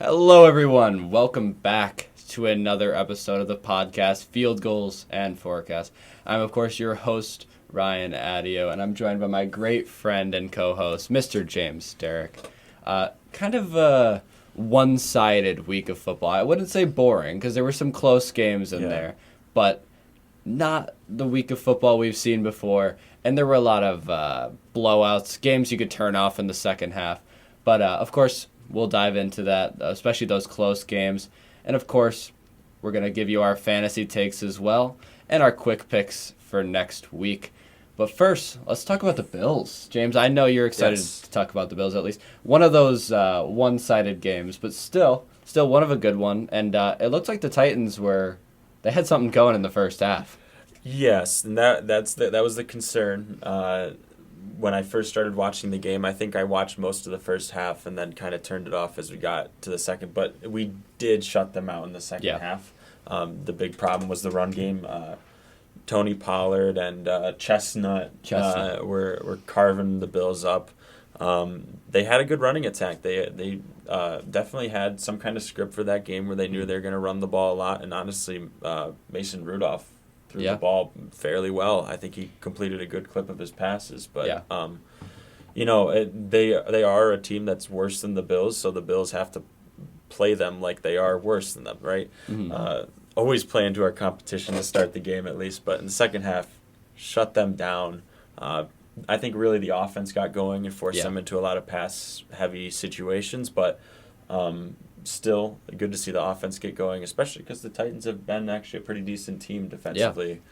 Hello, everyone. Welcome back to another episode of the podcast, Field Goals and Forecast. I'm, of course, your host, Ryan Adio, and I'm joined by my great friend and co-host, Mr. James Derrick. Kind of a one-sided week of football. I wouldn't say boring, because there were some close games in there, but not the week of football we've seen before, and there were a lot of blowouts, games you could turn off in the second half. But, of course, we'll dive into that, especially those close games. And, of course, we're going to give you our fantasy takes as well and our quick picks for next week. But first, let's talk about the Bills. James, I know you're excited to talk about the Bills, at least. One of those one-sided games, but still one of a good one. And it looked like the Titans they had something going in the first half. Yes, and that was the concern. When I first started watching the game, I think I watched most of the first half and then kind of turned it off as we got to the second. But we did shut them out in the second half. The big problem was the run game. Tony Pollard and Chestnut were carving the Bills up. They had a good running attack. They definitely had some kind of script for that game where they knew they were going to run the ball a lot. And honestly, Mason Rudolph threw the ball fairly well. I think he completed a good clip of his passes. But, they are a team that's worse than the Bills, so the Bills have to play them like they are worse than them, right? Mm-hmm. Always play into our competition to start the game at least, but in the second half, shut them down. I think really the offense got going and forced them into a lot of pass-heavy situations, but still good to see the offense get going, especially because the Titans have been actually a pretty decent team defensively.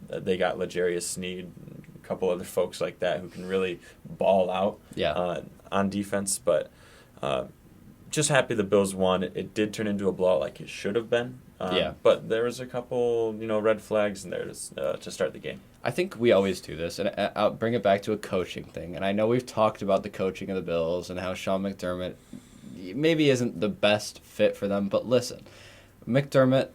They got L'Jarius Sneed, a couple other folks like that who can really ball out on defense, but just happy the Bills won. It did turn into a blowout like it should have been. But there was a couple, red flags in there to start the game. I think we always do this, and I'll bring it back to a coaching thing. And I know we've talked about the coaching of the Bills and how Sean McDermott maybe isn't the best fit for them. But listen, McDermott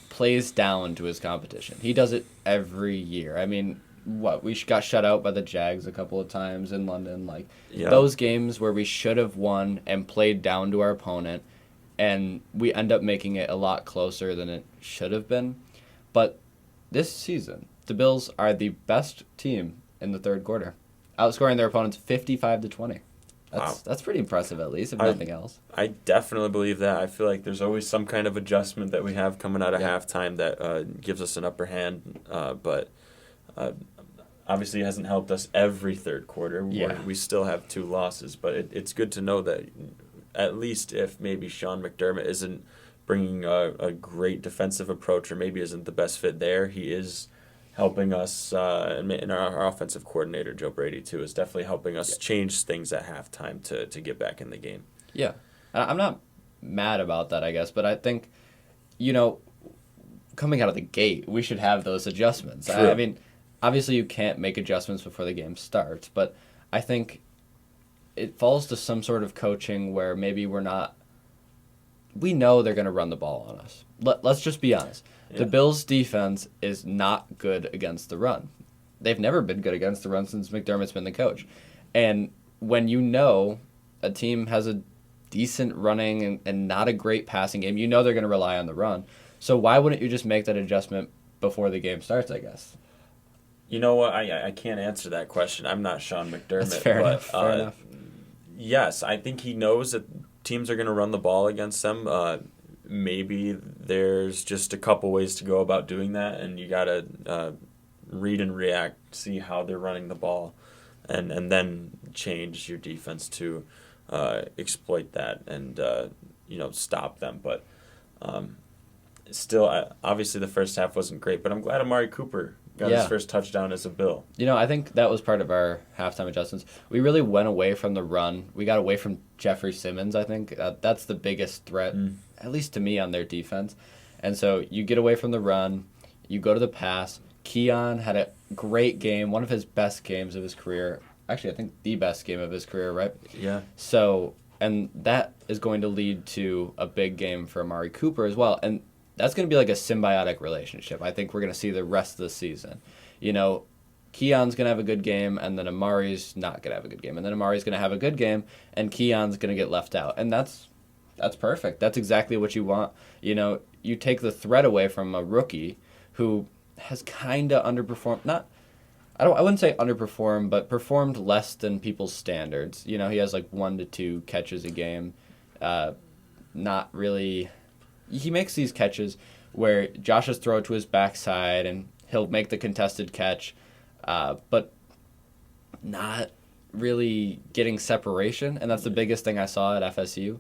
plays down to his competition. He does it every year. I mean, we got shut out by the Jags a couple of times in London. Those games where we should have won and played down to our opponent, and we end up making it a lot closer than it should have been. But this season, the Bills are the best team in the third quarter, outscoring their opponents 55-20. That's pretty impressive, at least, if nothing else. I definitely believe that. I feel like there's always some kind of adjustment that we have coming out of halftime that gives us an upper hand, but obviously it hasn't helped us every third quarter. We still have 2 losses, but it's good to know that at least if maybe Sean McDermott isn't bringing a great defensive approach or maybe isn't the best fit there, he is helping us, and our offensive coordinator, Joe Brady, too, is definitely helping us change things at halftime to get back in the game. Yeah. I'm not mad about that, I guess, but I think, coming out of the gate, we should have those adjustments. I mean, obviously you can't make adjustments before the game starts, but I think it falls to some sort of coaching where maybe we know they're going to run the ball on us. Let's just be honest. Yeah. The Bills' defense is not good against the run. They've never been good against the run since McDermott's been the coach. And when a team has a decent running and not a great passing game, they're going to rely on the run. So why wouldn't you just make that adjustment before the game starts, I guess? You know what? I can't answer that question. I'm not Sean McDermott. That's fair enough. Yes, I think he knows that teams are going to run the ball against them. Maybe there's just a couple ways to go about doing that, and you got to read and react, see how they're running the ball, and then change your defense to exploit that and stop them. But still, obviously the first half wasn't great, but I'm glad Amari Cooper got his first touchdown as a Bill. I think that was part of our halftime adjustments. We really went away from the run. We got away from Jeffrey Simmons, I think. That's the biggest threat, at least to me, on their defense. And so you get away from the run, you go to the pass. Keon had a great game, one of his best games of his career. Actually, I think the best game of his career, right? Yeah. So, and that is going to lead to a big game for Amari Cooper as well. And that's going to be like a symbiotic relationship. I think we're going to see the rest of the season. Keon's going to have a good game, and then Amari's not going to have a good game. And then Amari's going to have a good game, and Keon's going to get left out. And that's That's perfect. That's exactly what you want. You take the threat away from a rookie who has kind of underperformed. I wouldn't say underperformed, but performed less than people's standards. He has like 1 to 2 catches a game. Not really. He makes these catches where Josh has thrown to his backside and he'll make the contested catch, but not really getting separation. And that's the biggest thing I saw at FSU.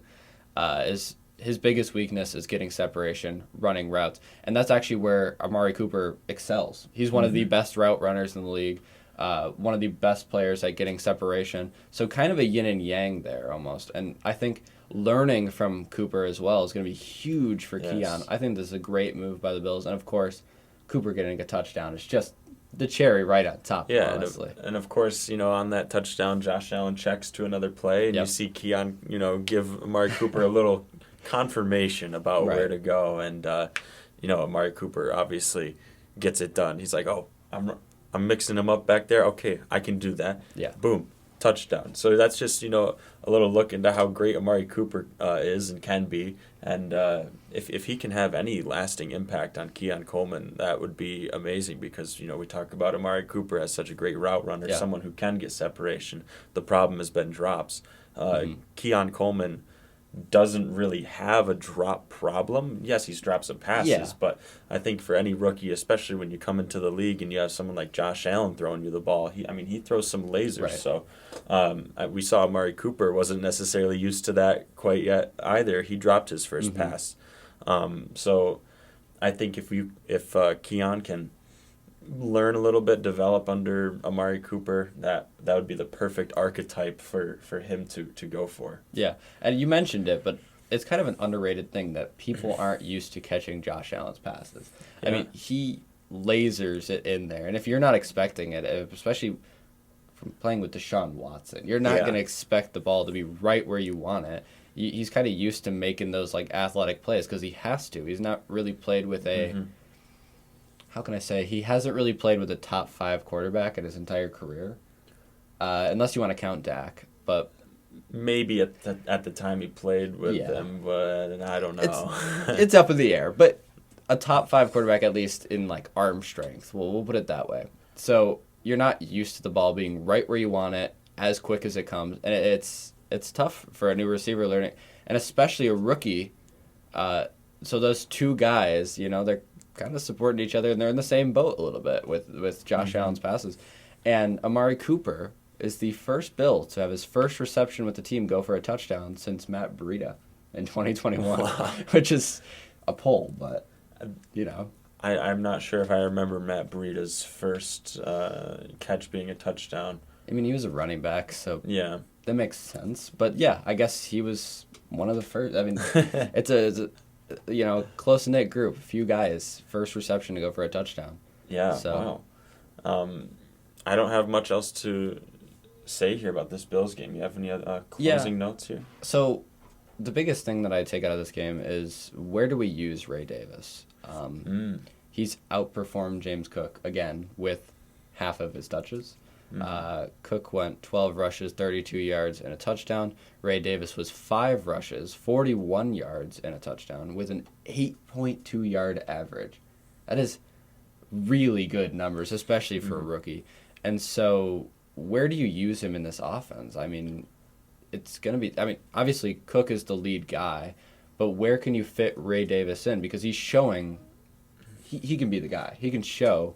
Is his biggest weakness is getting separation, running routes. And that's actually where Amari Cooper excels. He's one of the best route runners in the league, one of the best players at getting separation. So kind of a yin and yang there almost. And I think learning from Cooper as well is going to be huge for Keon. I think this is a great move by the Bills. And, of course, Cooper getting a touchdown is just the cherry right on top, honestly. And of course, on that touchdown, Josh Allen checks to another play, and you see Keon, give Amari Cooper a little confirmation about where to go, and Amari Cooper obviously gets it done. He's like, "Oh, I'm mixing him up back there. Okay, I can do that." Yeah. Boom. Touchdown. So that's just, a little look into how great Amari Cooper is and can be. And if he can have any lasting impact on Keon Coleman, that would be amazing because, we talk about Amari Cooper as such a great route runner, someone who can get separation. The problem has been drops. Keon Coleman doesn't really have a drop problem. Yes, he's dropped some passes, but I think for any rookie, especially when you come into the league and you have someone like Josh Allen throwing you the ball, he throws some lasers. Right. So we saw Amari Cooper wasn't necessarily used to that quite yet either. He dropped his first pass. So I think if Keon can learn a little bit, develop under Amari Cooper, that would be the perfect archetype for him to go for. Yeah, and you mentioned it, but it's kind of an underrated thing that people aren't used to catching Josh Allen's passes. Yeah. I mean, he lasers it in there, and if you're not expecting it, especially from playing with Deshaun Watson, you're not going to expect the ball to be right where you want it. He's kind of used to making those like athletic plays because he has to. He's not really played with a... How can I say? He hasn't really played with a top 5 quarterback in his entire career, unless you want to count Dak. But maybe at the time he played with them, but I don't know. It's up in the air. But a top 5 quarterback, at least in like arm strength. We'll put it that way. So you're not used to the ball being right where you want it, as quick as it comes, and it's tough for a new receiver learning, and especially a rookie. So those two guys, they're kind of supporting each other, and they're in the same boat a little bit with Josh Allen's passes. And Amari Cooper is the first Bill to have his first reception with the team go for a touchdown since Matt Breida in 2021, which is a pull, but, I'm not sure if I remember Matt Breida's first catch being a touchdown. I mean, he was a running back, so yeah, that makes sense. But, yeah, I guess he was one of the first. I mean, it's a close-knit group, a few guys, first reception to go for a touchdown. Yeah, so. Wow. I don't have much else to say here about this Bills game. You have any closing notes here? So the biggest thing that I take out of this game is where do we use Ray Davis? He's outperformed James Cook, again, with half of his touches. Cook went 12 rushes, 32 yards, and a touchdown. Ray Davis was 5 rushes, 41 yards, and a touchdown with an 8.2 yard average. That is really good numbers, especially for a rookie. And so where do you use him in this offense? I mean, it's going to be... I mean, obviously, Cook is the lead guy, but where can you fit Ray Davis in? Because he's showing he can be the guy. He can show...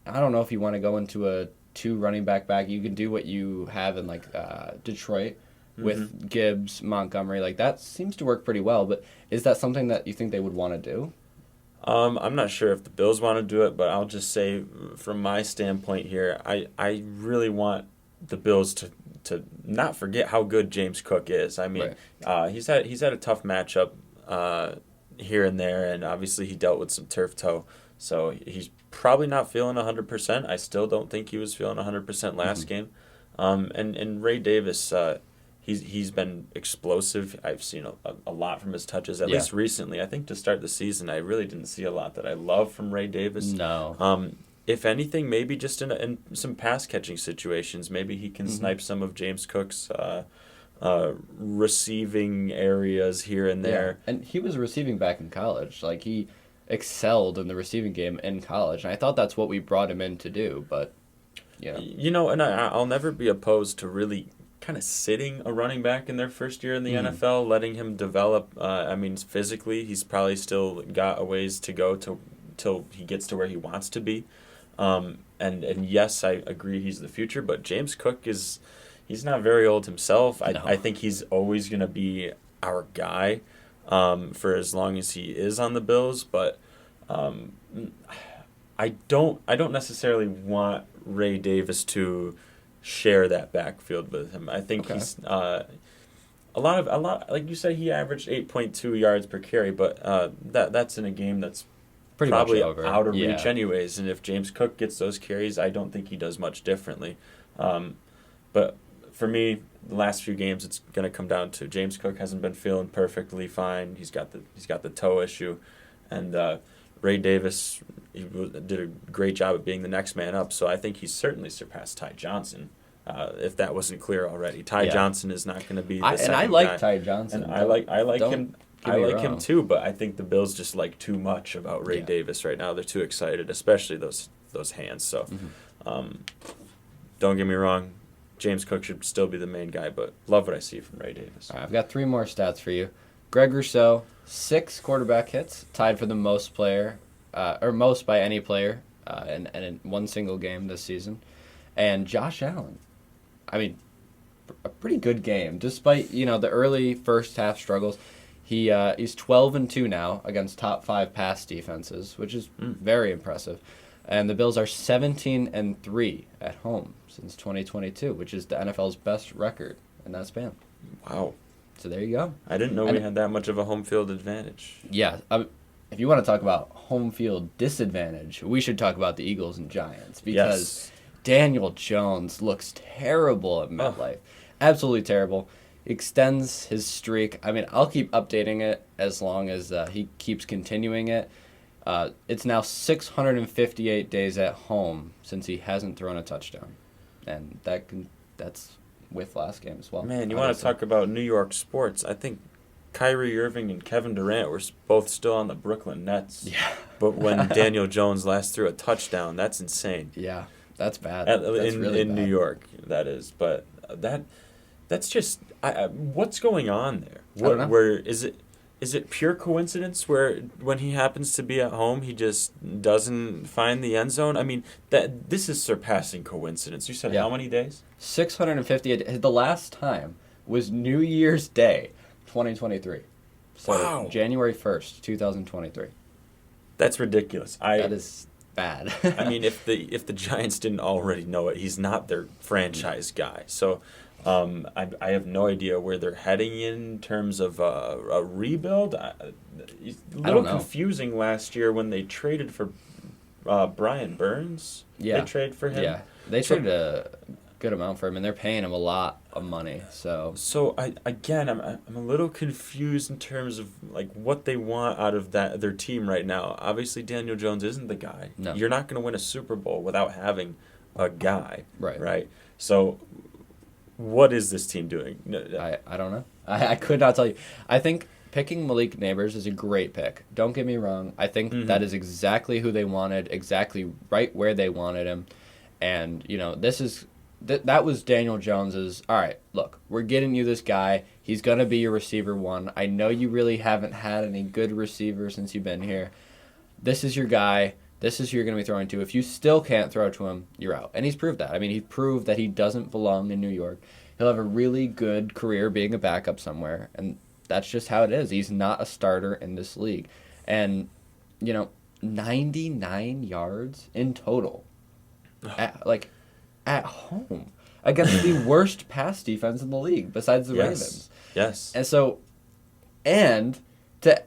I don't know if you want to go into a 2 running back. You can do what you have in like Detroit with Gibbs, Montgomery. Like that seems to work pretty well. But is that something that you think they would want to do? I'm not sure if the Bills want to do it, but I'll just say from my standpoint here, I really want the Bills to not forget how good James Cook is. I mean, he's had a tough matchup here and there, and obviously he dealt with some turf toe, so he's probably not feeling 100%. I still don't think he was feeling 100% last game. And Ray Davis, he's been explosive. I've seen a lot from his touches, at least recently. I think to start the season, I really didn't see a lot that I love from Ray Davis. No. If anything, maybe just in some pass catching situations, maybe he can snipe some of James Cook's receiving areas here and there. Yeah. And he was a receiving back in college. Like, he excelled in the receiving game in college. And I thought that's what we brought him in to do. But, And I'll never be opposed to really kind of sitting a running back in their first year in the NFL, letting him develop. Physically, he's probably still got a ways to go till he gets to where he wants to be. And yes, I agree he's the future, but James Cook he's not very old himself. No. I think he's always going to be our guy for as long as he is on the Bills, but I don't necessarily want Ray Davis to share that backfield with him. I think he's a lot like you said, he averaged 8.2 yards per carry, but that's in a game that's pretty probably much over. out of reach anyways. And if James Cook gets those carries, I don't think he does much differently. But for me, the last few games, it's going to come down to James Cook hasn't been feeling perfectly fine. He's got the toe issue, and Ray Davis did a great job of being the next man up. So I think he's certainly surpassed Ty Johnson. If that wasn't clear already, Ty Johnson is not going to be the second guy. And I like Ty Johnson. And I like him. I like him wrong. too, but I think the Bills just like too much about Ray Davis right now. They're too excited, especially those hands. So, don't get me wrong, James Cook should still be the main guy, but love what I see from Ray Davis. All right, I've got 3 more stats for you. Greg Rousseau, 6 quarterback hits, tied for the most most by any player in one single game this season. And Josh Allen, a pretty good game, despite the early first half struggles. He's 12-2 now against top 5 pass defenses, which is very impressive. And the Bills are 17-3 at home since 2022, which is the NFL's best record in that span. Wow. So there you go. I didn't know we had that much of a home field advantage. Yeah. If you want to talk about home field disadvantage, we should talk about the Eagles and Giants because Daniel Jones looks terrible at MetLife. Absolutely terrible. Extends his streak. I'll keep updating it as long as he keeps continuing it. It's now 658 days at home since he hasn't thrown a touchdown, and that's with last game as well. Man, you want to talk about New York sports? I think Kyrie Irving and Kevin Durant were both still on the Brooklyn Nets. Yeah. But when Daniel Jones last threw a touchdown, that's insane. Yeah, that's bad. In New York, that is. But that's just what's going on there? I don't know. Where is it pure coincidence where when he happens to be at home, he just doesn't find the end zone? This is surpassing coincidence. You said how many days? 658. The last time was New Year's Day, 2023. So wow. January 1st, 2023. That's ridiculous. That is bad. If the Giants didn't already know it, he's not their franchise guy. So I have no idea where they're heading in terms of a rebuild. It's a little confusing last year when they traded for Brian Burns. Yeah. They traded for him. Yeah, they traded a good amount for him, and they're paying him a lot of money. So I'm a little confused in terms of like what they want out of their team right now. Obviously, Daniel Jones isn't the guy. No. You're not going to win a Super Bowl without having a guy. Right. So what is this team doing? I don't know. I could not tell you. I think picking Malik Neighbors is a great pick. Don't get me wrong. I think that is exactly who they wanted, exactly right where they wanted him. And, that was Daniel Jones's, all right, look, we're getting you this guy. He's going to be your receiver 1. I know you really haven't had any good receivers since you've been here. This is your guy. This is who you're going to be throwing to. If you still can't throw to him, you're out. And he's proved that. He proved that he doesn't belong in New York. He'll have a really good career being a backup somewhere. And that's just how it is. He's not a starter in this league. And, 99 yards in total. At home against the worst pass defense in the league besides the Ravens. Yes. And to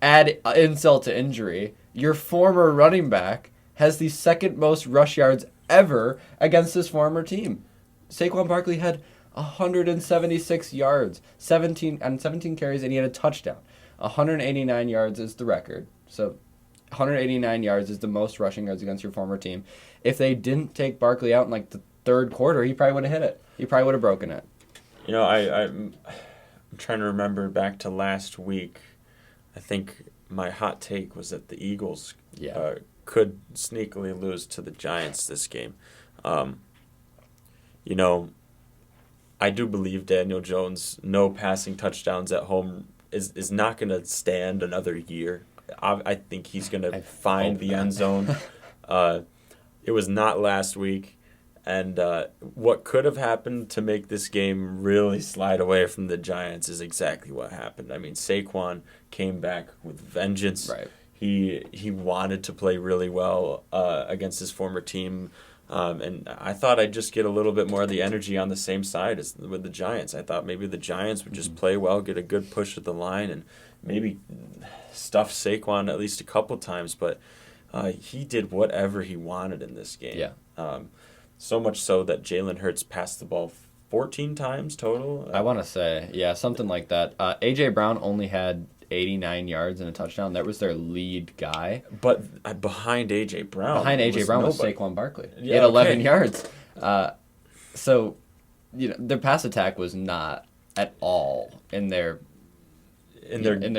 add insult to injury, your former running back has the second most rush yards ever against his former team. Saquon Barkley had 176 yards, 17 carries, and he had a touchdown. 189 yards is the record. So 189 yards is the most rushing yards against your former team. If they didn't take Barkley out in the third quarter, he probably would have hit it. He probably would have broken it. I'm trying to remember back to last week. I think my hot take was that the Eagles could sneakily lose to the Giants this game. You know, I do believe Daniel Jones, no passing touchdowns at home, is not going to stand another year. I think he's going to find the end zone. It was not last week. And what could have happened to make this game really slide away from the Giants is exactly what happened. I mean, Saquon came back with vengeance. Right. He wanted to play really well against his former team. And I thought I'd just get a little bit more of the energy on the same side as with the Giants. I thought maybe the Giants would just play well, get a good push at the line, and maybe stuff Saquon at least a couple times. But he did whatever he wanted in this game. Yeah. So much so that Jalen Hurts passed the ball 14 times total. I want to say, something like that. A.J. Brown only had 89 yards and a touchdown. That was their lead guy. But behind A.J. Brown. Behind A.J. Brown was Saquon Barkley. He had 11 yards. So, their pass attack was not at all in their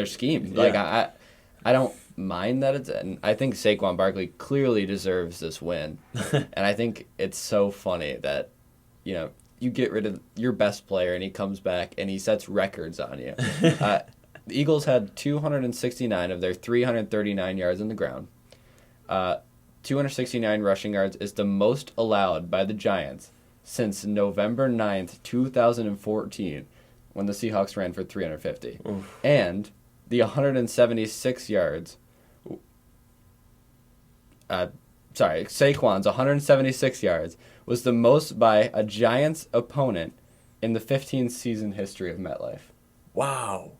scheme. Yeah. Like, I don't mind that it's, and I think Saquon Barkley clearly deserves this win. And I think it's so funny that, you get rid of your best player and he comes back and he sets records on you. The Eagles had 269 of their 339 yards on the ground. 269 rushing yards is the most allowed by the Giants since November 9th, 2014, when the Seahawks ran for 350. Oof. And the 176 yards... Saquon's 176 yards was the most by a Giants opponent in the 15-season history of MetLife. Wow.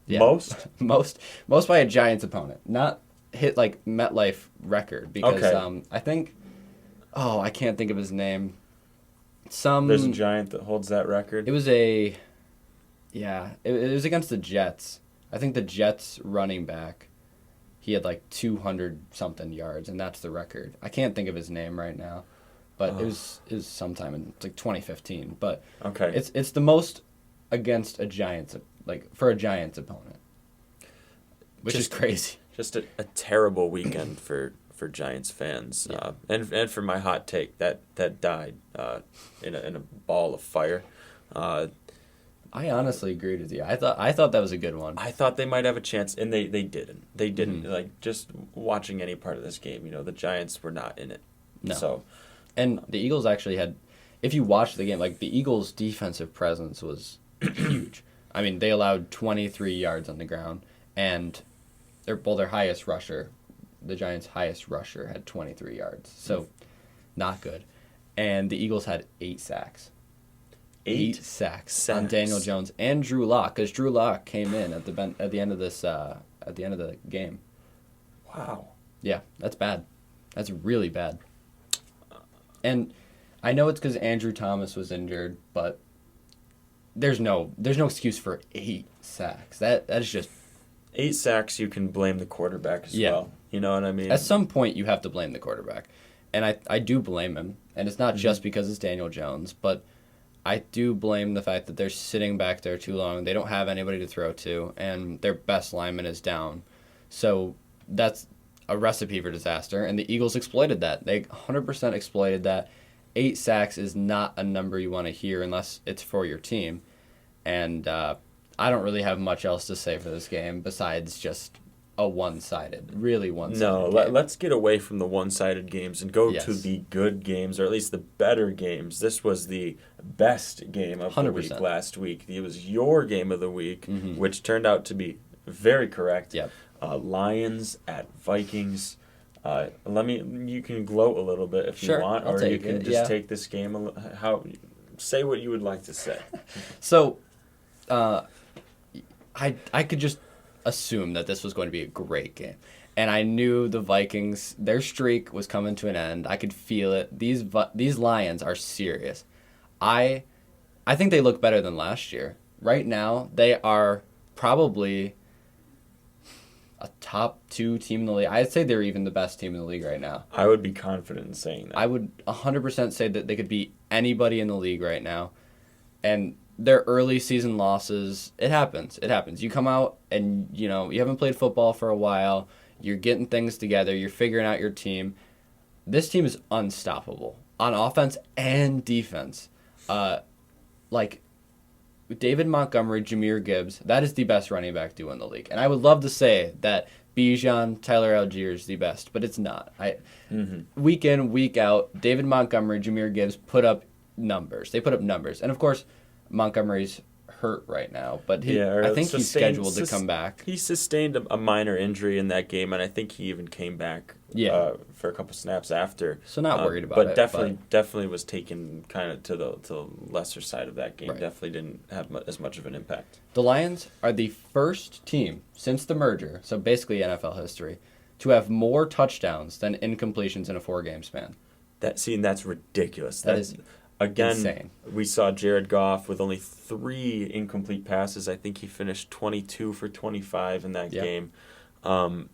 Yeah. Most? most by a Giants opponent. Not hit like MetLife record because I think I can't think of his name. There's a Giant that holds that record. It was it was against the Jets. I think the Jets running back, he had like 200 something yards, and that's the record. I can't think of his name right now, but it was sometime in like 2015. But it's the most against a Giants, like for a Giants opponent, which is crazy. Just a terrible weekend for Giants fans, and for my hot take that died in a ball of fire. I honestly agreed with you. I thought that was a good one. I thought they might have a chance, and they didn't. They didn't. Mm-hmm. Like, just watching any part of this game, the Giants were not in it. No. So, and the Eagles actually had, if you watch the game, like the Eagles' defensive presence was huge. I mean, they allowed 23 yards on the ground, and their highest rusher, the Giants' highest rusher, had 23 yards. So, not good. And the Eagles had 8 sacks. 8 sacks on Daniel Jones and Drew Lock, because Drew Lock came in at the end of the game. Wow. Yeah, that's bad. That's really bad. And I know it's because Andrew Thomas was injured, but there's no excuse for 8 sacks. That is just 8 sacks. You can blame the quarterback as well. You know what I mean? At some point, you have to blame the quarterback, and I do blame him. And it's not just because it's Daniel Jones, but I do blame the fact that they're sitting back there too long. They don't have anybody to throw to, and their best lineman is down. So that's a recipe for disaster, and the Eagles exploited that. They 100% exploited that. 8 sacks is not a number you want to hear unless it's for your team. And I don't really have much else to say for this game besides just a really one-sided No, game. Let's get away from the one-sided games and go to the good games, or at least the better games. This was the best game of 100%. The week last week. It was your game of the week, which turned out to be very correct. Yep. Lions at Vikings. You can gloat a little bit if you want, or you can just take this game. Say what you would like to say. So, I could just assume that this was going to be a great game. And I knew the Vikings, their streak was coming to an end. I could feel it. These Lions are serious. I think they look better than last year. Right now, they are probably a top 2 team in the league. I'd say they're even the best team in the league right now. I would be confident in saying that. I would 100% say that they could beat anybody in the league right now. And their early season losses, it happens. It happens. You come out and, you haven't played football for a while. You're getting things together. You're figuring out your team. This team is unstoppable on offense and defense. Like David Montgomery, Jahmyr Gibbs, that is the best running back duo in the league. And I would love to say that Bijan, Tyler Algier is the best, but it's not. Week in, week out, David Montgomery, Jahmyr Gibbs put up numbers. They put up numbers. And, of course, Montgomery's hurt right now, but I think he's scheduled to come back. He sustained a minor injury in that game, and I think he even came back for a couple snaps after. So not worried about it. But definitely was taken kind of to the lesser side of that game. Right. Definitely didn't have as much of an impact. The Lions are the first team since the merger, so basically NFL history, to have more touchdowns than incompletions in a 4-game span. That's ridiculous. That is again, insane. We saw Jared Goff with only 3 incomplete passes. I think he finished 22 for 25 in that game. And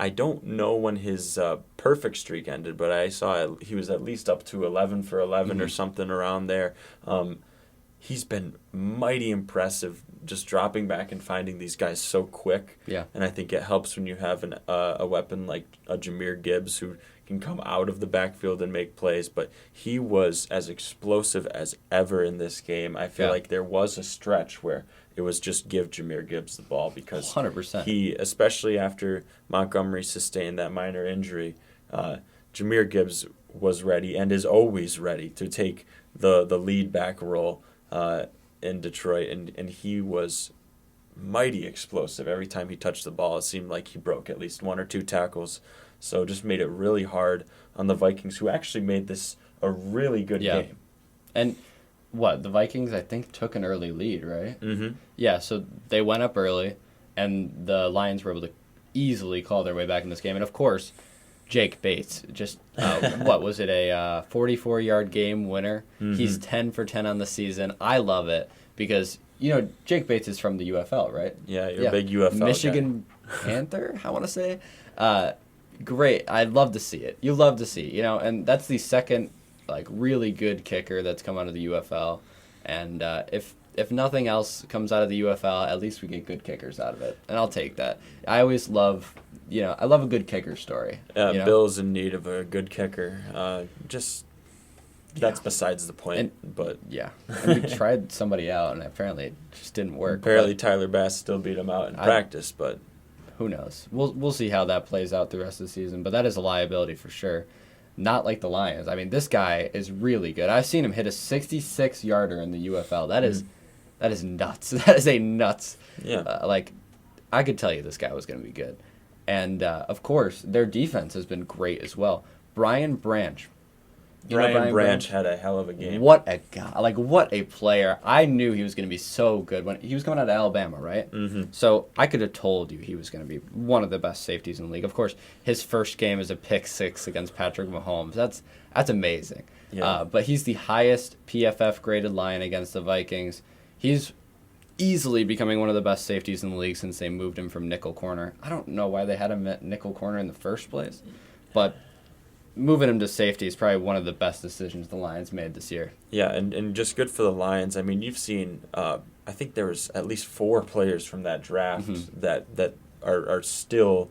I don't know when his perfect streak ended, but I saw he was at least up to 11 for 11 or something around there. He's been mighty impressive, just dropping back and finding these guys so quick. Yeah. And I think it helps when you have a weapon like a Jahmyr Gibbs who can come out of the backfield and make plays. But he was as explosive as ever in this game. I feel like there was a stretch where it was just give Jahmyr Gibbs the ball because 100%. He, especially after Montgomery sustained that minor injury, Jahmyr Gibbs was ready and is always ready to take the lead back role in Detroit, and he was mighty explosive. Every time he touched the ball, it seemed like he broke at least 1 or 2 tackles. So just made it really hard on the Vikings, who actually made this a really good game. And the Vikings, I think, took an early lead, right? Mm-hmm. Yeah, so they went up early, and the Lions were able to easily claw their way back in this game. And, of course, Jake Bates, just, what was it, a 44-yard game winner? Mm-hmm. He's 10 for 10 on the season. I love it because, Jake Bates is from the UFL, right? Yeah, you're a big UFL Michigan Panther, I want to say. Great. I'd love to see it. You love to see, and that's the second, really good kicker that's come out of the UFL. And if nothing else comes out of the UFL, at least we get good kickers out of it. And I'll take that. I always love, I love a good kicker story. Bill's in need of a good kicker. That's besides the point. And we tried somebody out, and apparently it just didn't work. Apparently Tyler Bass still beat him out in practice, but who knows? We'll see how that plays out the rest of the season. But that is a liability for sure. Not like the Lions. I mean, this guy is really good. I've seen him hit a 66-yarder in the UFL. That is nuts. That is a nuts. Yeah. I could tell you this guy was going to be good. And, of course, their defense has been great as well. Brian Branch. Brian Branch had a hell of a game. What a guy. What a player. I knew he was going to be so good. When he was coming out of Alabama, right? Mm-hmm. So I could have told you he was going to be one of the best safeties in the league. Of course, his first game is a pick 6 against Patrick Mahomes. That's amazing. Yeah. But he's the highest PFF graded Lion against the Vikings. He's easily becoming one of the best safeties in the league since they moved him from nickel corner. I don't know why they had him at nickel corner in the first place, but moving him to safety is probably one of the best decisions the Lions made this year. Yeah, and just good for the Lions. I mean, you've seen, I think there was at least 4 players from that draft that are still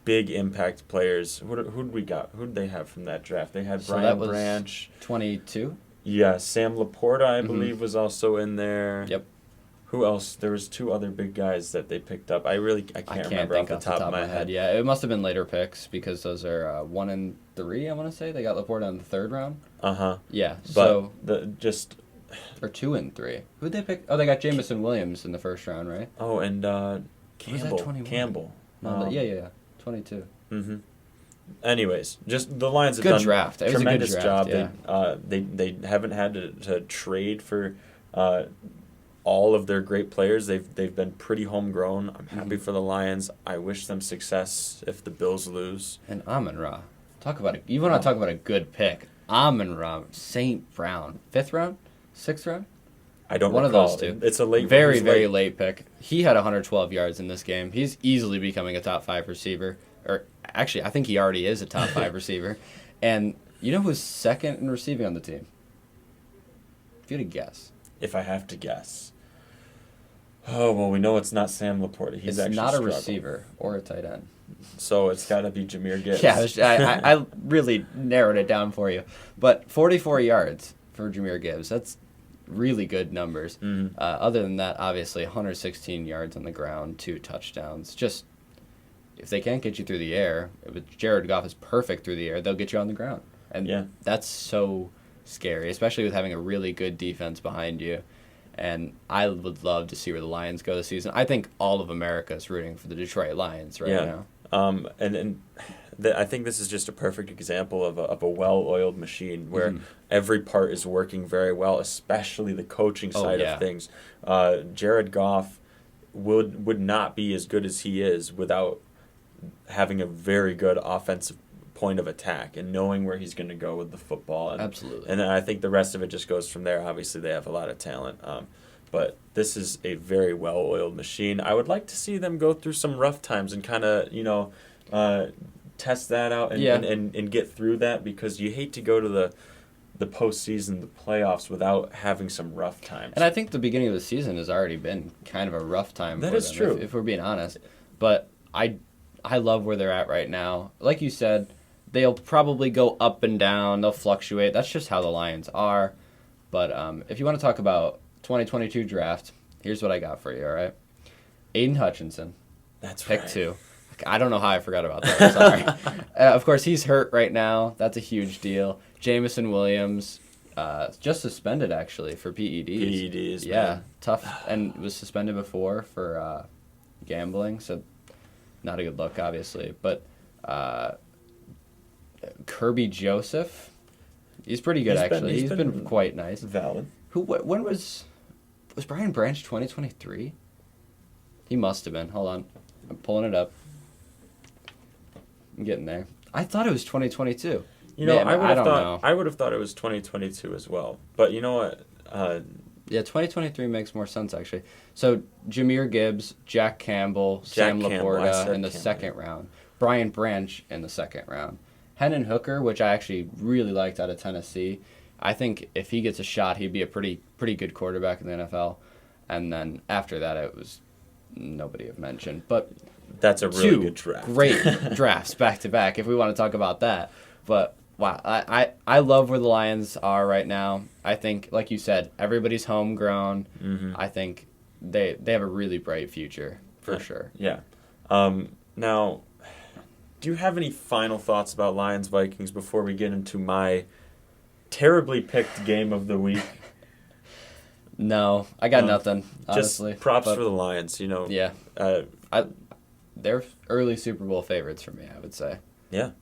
big impact players. Who did we got? Who did they have from that draft? They had Brian Branch. 22? Yeah, Sam Laporta, I believe, was also in there. Yep. Who else? There was 2 other big guys that they picked up. I can't remember off the top of my head. Yeah, it must have been later picks because those are 1 and 3. I want to say they got Laporta in the 3rd round. Yeah. But or 2 and 3. Who'd they pick? Oh, they got Jamison Williams in the 1st round, right? Oh, and Campbell. Was that 21? Campbell. No, yeah. 22. Mm-hmm. Anyways, just the Lions have done a tremendous job. Yeah. They haven't had to trade for all of their great players. They've been pretty homegrown. I'm happy for the Lions. I wish them success if the Bills lose. And Amon-Ra. You want to talk about a good pick. Amon-Ra, St. Brown. 5th round? 6th round? I don't One recall. of those 2. It's a late, very late pick. He had 112 yards in this game. He's easily becoming a top 5 receiver. Or actually, I think he already is a top 5 receiver. And you know who's second in receiving on the team? If you had to guess. if I have to guess. Oh, well, we know it's not Sam Laporta. He's actually not a struggled. Receiver or a tight end. So it's got to be Jahmyr Gibbs. Yeah, I really narrowed it down for you. But 44 yards for Jahmyr Gibbs. That's really good numbers. Mm-hmm. Other than that, obviously, 116 yards on the ground, 2 touchdowns. Just, if they can't get you through the air, if Jared Goff is perfect through the air, they'll get you on the ground. And that's so scary, especially with having a really good defense behind you. And I would love to see where the Lions go this season. I think all of America is rooting for the Detroit Lions right now. I think this is just a perfect example of a well-oiled machine where every part is working very well, especially the coaching side of things. Jared Goff would not be as good as he is without having a very good offensive point of attack and knowing where he's going to go with the football. Absolutely. And I think the rest of it just goes from there. Obviously, they have a lot of talent. But this is a very well-oiled machine. I would like to see them go through some rough times and kind of, test that out and get through that, because you hate to go to the postseason, the playoffs, without having some rough times. And I think the beginning of the season has already been kind of a rough time for them. That is true. If we're being honest. But I love where they're at right now. Like you said, they'll probably go up and down. They'll fluctuate. That's just how the Lions are. But if you want to talk about 2022 draft, here's what I got for you, all right? Aiden Hutchinson. That's pick right. 2. I don't know how I forgot about that. I'm sorry. Of course, he's hurt right now. That's a huge deal. Jamison Williams, just suspended, actually, for PEDs. PEDs, yeah, man. tough. And was suspended before for gambling, so not a good look, obviously. But Kirby Joseph, he's pretty good, actually. He's been quite nice. Valid. When was Brian Branch 2023? He must have been. Hold on. I'm pulling it up. I'm getting there. I thought it was 2022. I would have thought it was 2022 as well. But you know what? Yeah, 2023 makes more sense, actually. So Jahmyr Gibbs, Jack Campbell, Sam Laporta in the second round. Brian Branch in the second round. Hendon Hooker, which I actually really liked out of Tennessee. I think if he gets a shot, he'd be a pretty good quarterback in the NFL. And then after that, it was nobody of mention. But that's a really good draft. Great drafts back to back, if we want to talk about that. But wow, I love where the Lions are right now. I think, like you said, everybody's homegrown. Mm-hmm. I think they have a really bright future for sure. Yeah. Now, do you have any final thoughts about Lions Vikings before we get into my terribly picked game of the week? No, I got nothing, honestly. Just props for the Lions, Yeah. They're early Super Bowl favorites for me, I would say. Yeah.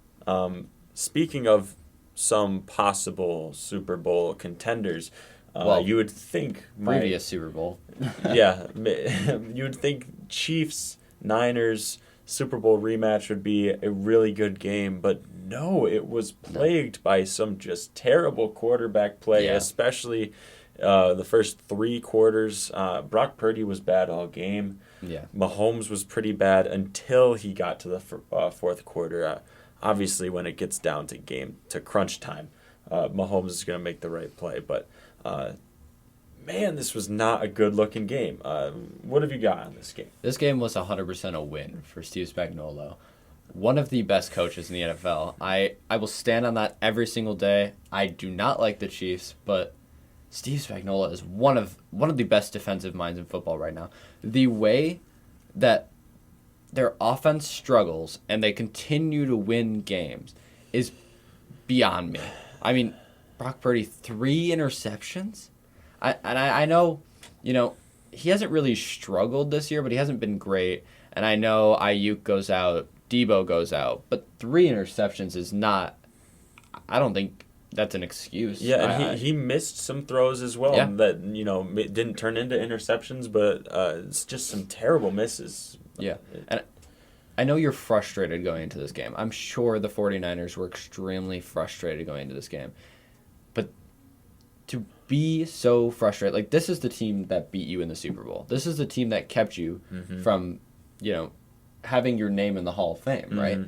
Speaking of some possible Super Bowl contenders, you would think previous Super Bowl. Yeah. You would think Chiefs, Niners, Super Bowl rematch would be a really good game, but no, it was plagued by some just terrible quarterback play, especially the first 3 quarters. Brock Purdy was bad all game. Yeah. Mahomes was pretty bad until he got to the fourth quarter. Obviously, when it gets down to crunch time, Mahomes is going to make the right play. But, man, this was not a good-looking game. What have you got on this game? This game was 100% a win for Steve Spagnuolo. One of the best coaches in the NFL. I will stand on that every single day. I do not like the Chiefs, but Steve Spagnuolo is one of the best defensive minds in football right now. The way that their offense struggles and they continue to win games is beyond me. I mean, Brock Purdy, 3 interceptions? I know, he hasn't really struggled this year, but he hasn't been great. And I know Ayuk goes out, Debo goes out, but 3 interceptions is not, I don't think that's an excuse. Yeah, and he missed some throws as well that, didn't turn into interceptions, but it's just some terrible misses. Yeah, and I know you're frustrated going into this game. I'm sure the 49ers were extremely frustrated going into this game. But to be so frustrated, like, this is the team that beat you in the Super Bowl. This is the team that kept you from, having your name in the Hall of Fame, right?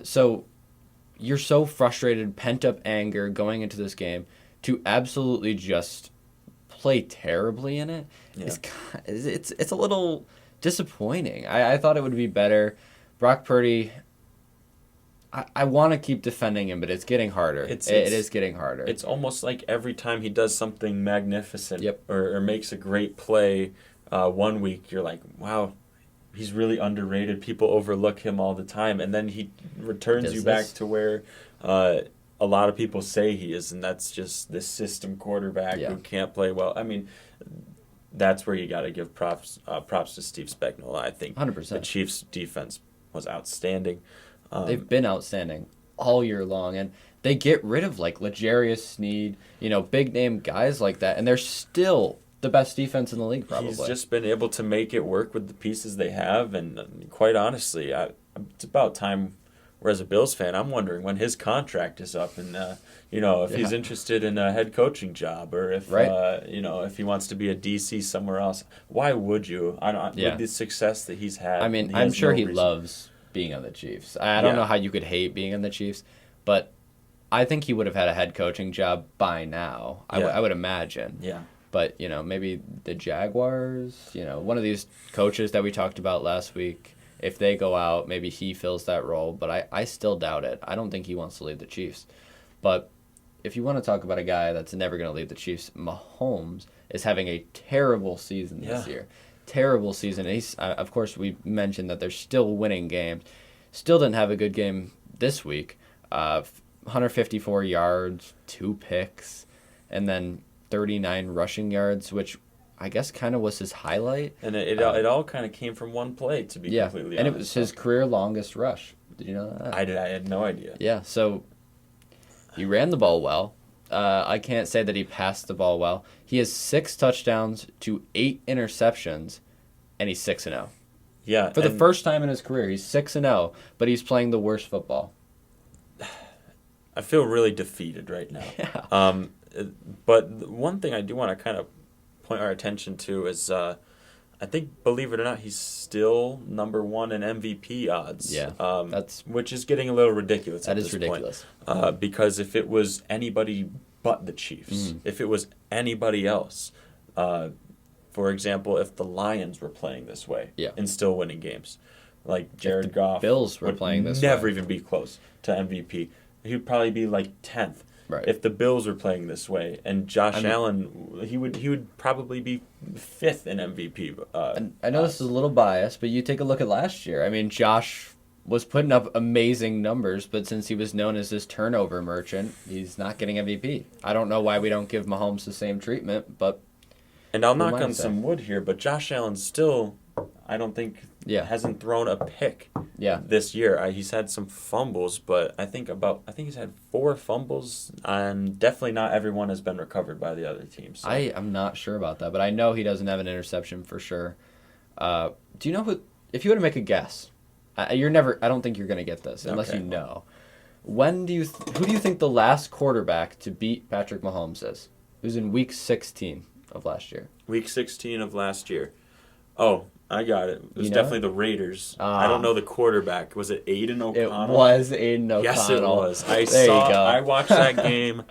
So you're so frustrated, pent-up anger going into this game to absolutely just play terribly in it it's a little disappointing. I thought it would be better. Brock Purdy, I want to keep defending him, but it's getting harder. It is getting harder. It's almost like every time he does something magnificent Yep. or makes a great play, one week you're like, wow, he's really underrated. People overlook him all the time. And then he returns you back to where a lot of people say he is, and that's just this system quarterback who can't play well. I mean, that's where you got to give props to Steve Spagnuolo. I think 100%. The Chiefs' defense was outstanding. They've been outstanding all year long, and they get rid of like L'Jarius Sneed, big name guys like that, and they're still the best defense in the league. Probably he's just been able to make it work with the pieces they have, and quite honestly, it's about time. Whereas a Bills fan, I'm wondering when his contract is up, and if he's interested in a head coaching job, or if if he wants to be a DC somewhere else. Why would you? With the success that he's had. I mean, I'm sure he loves being on the Chiefs. I don't know how you could hate being on the Chiefs, but I think he would have had a head coaching job by now. I would imagine. Yeah. But, maybe the Jaguars, one of these coaches that we talked about last week, if they go out, maybe he fills that role. But I still doubt it. I don't think he wants to lead the Chiefs. But if you want to talk about a guy that's never going to lead the Chiefs, Mahomes is having a terrible season this year. Terrible season. He's, of course, we mentioned that they're still winning games. Still didn't have a good game this week. 154 yards, 2 picks, and then 39 rushing yards, which I guess kind of was his highlight. And it all kind of came from one play, to be completely honest. And it was his career longest rush. Did you know that? I had no idea. Yeah, so he ran the ball well. I can't say that he passed the ball well. He has 6 touchdowns to 8 interceptions, and he's 6-0. Yeah. For the first time in his career, he's 6-0, but he's playing the worst football. I feel really defeated right now. Yeah. But one thing I do want to kind of point our attention to is, I think, believe it or not, he's still number 1 in MVP odds. Yeah, which is getting a little ridiculous. That is ridiculous. Because if it was anybody but the Chiefs, if it was anybody else, for example, if the Lions were playing this way and still winning games, like Jared Goff, Bills were playing this way, never even be close to MVP. He'd probably be like 10th. Right. If the Bills were playing this way, and Josh Allen, he would probably be 5th in MVP. I know this is a little biased, but you take a look at last year. I mean, Josh was putting up amazing numbers, but since he was known as this turnover merchant, he's not getting MVP. I don't know why we don't give Mahomes the same treatment, but... And I'll knock on some wood here, but Josh Allen still, I don't think, hasn't thrown a pick this year. He's had some fumbles, but I think he's had 4 fumbles, and definitely not everyone has been recovered by the other team. So. I'm not sure about that, but I know he doesn't have an interception for sure. Do you know who? If you were to make a guess, I don't think you're going to get this unless you know. Who do you think the last quarterback to beat Patrick Mahomes is? It was in Week 16 of last year. Week 16 of last year. Oh, I got it. It was definitely the Raiders. I don't know the quarterback. Was it Aiden O'Connell? It was Aiden O'Connell. Yes, it was. I watched that game.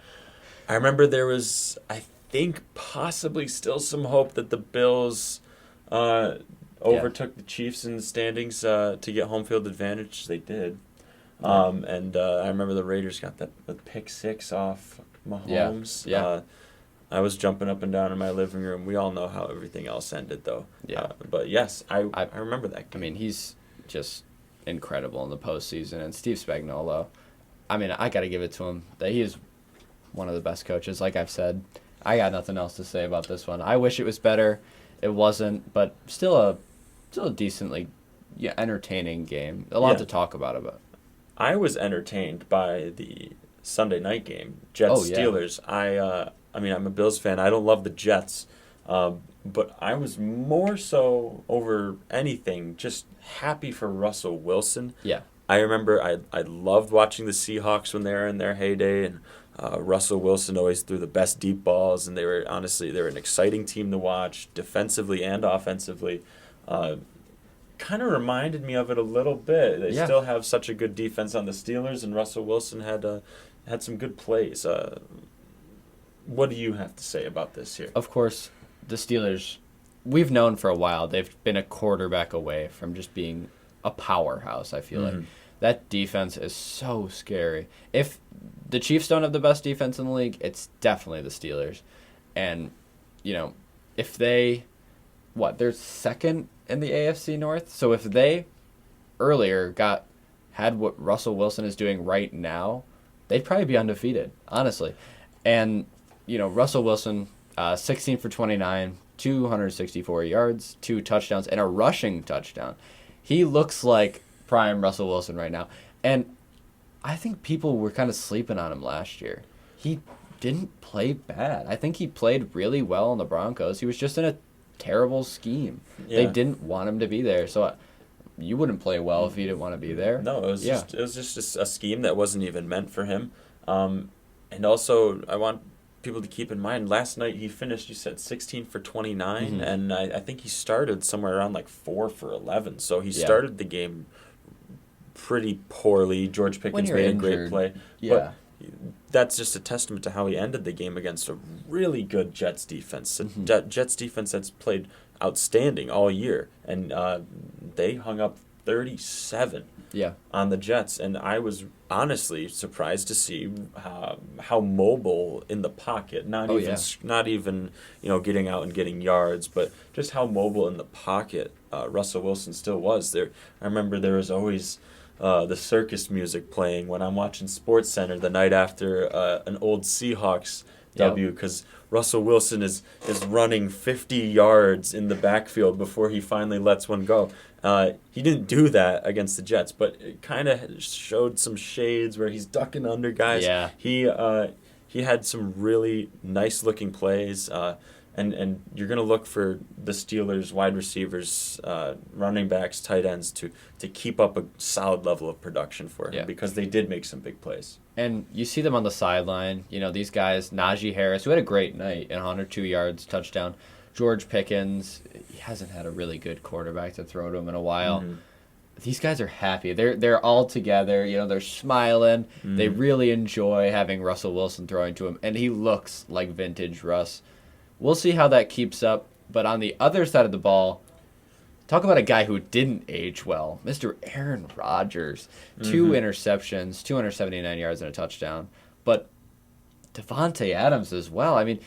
I remember there was, I think, possibly still some hope that the Bills overtook the Chiefs in the standings to get home field advantage. They did. And I remember the Raiders got the pick 6 off Mahomes. Yeah. I was jumping up and down in my living room. We all know how everything else ended, though. Yeah. But yes, I remember that game. I mean, he's just incredible in the postseason. And Steve Spagnuolo, I mean, I got to give it to him. That he is one of the best coaches. Like I've said, I got nothing else to say about this one. I wish it was better. It wasn't, but still a decently entertaining game. A lot to talk about it. I was entertained by the Sunday night game, Jets-Steelers. I mean, I'm a Bills fan. I don't love the Jets, but I was more so over anything just happy for Russell Wilson. Yeah. I remember I loved watching the Seahawks when they were in their heyday, and Russell Wilson always threw the best deep balls, and they were an exciting team to watch, defensively and offensively. Kind of reminded me of it a little bit. They still have such a good defense on the Steelers, and Russell Wilson had some good plays. what do you have to say about this here? Of course, the Steelers, we've known for a while they've been a quarterback away from just being a powerhouse, I feel like. That defense is so scary. If the Chiefs don't have the best defense in the league, it's definitely the Steelers. And, if they're second in the AFC North? So if they earlier had what Russell Wilson is doing right now, they'd probably be undefeated, honestly. And, Russell Wilson, 16 for 29, 264 yards, 2 touchdowns, and a rushing touchdown. He looks like prime Russell Wilson right now. And I think people were kind of sleeping on him last year. He didn't play bad. I think he played really well in the Broncos. He was just in a terrible scheme. Yeah. They didn't want him to be there. So you wouldn't play well if you didn't want to be there. No, it was just a scheme that wasn't even meant for him. And also, I want people to keep in mind, last night he finished, you said, 16 for 29, and I think he started somewhere around 4 for 11. So he started the game pretty poorly. George Pickens made a great play. Yeah. But that's just a testament to how he ended the game against a really good Jets defense. Jets defense that's played outstanding all year. And they hung up 37 on the Jets. And I was honestly surprised to see how mobile in the pocket, not even getting out and getting yards, but just how mobile in the pocket Russell Wilson still was. I remember there was always the circus music playing when I'm watching SportsCenter the night after an old Seahawks W, because Russell Wilson is running 50 yards in the backfield before he finally lets one go. He didn't do that against the Jets, but it kind of showed some shades where he's ducking under guys. Yeah. He had some really nice looking plays. And you're going to look for the Steelers' wide receivers, running backs, tight ends to keep up a solid level of production for him because they did make some big plays. And you see them on the sideline. These guys, Najee Harris, who had a great night, 102 yards, touchdown. George Pickens, he hasn't had a really good quarterback to throw to him in a while. These guys are happy. They're all together. They're smiling. They really enjoy having Russell Wilson throwing to him, and he looks like vintage Russ. We'll see how that keeps up. But on the other side of the ball, talk about a guy who didn't age well. Mr. Aaron Rodgers. 2 interceptions, 279 yards and a touchdown. But Devontae Adams as well. I mean,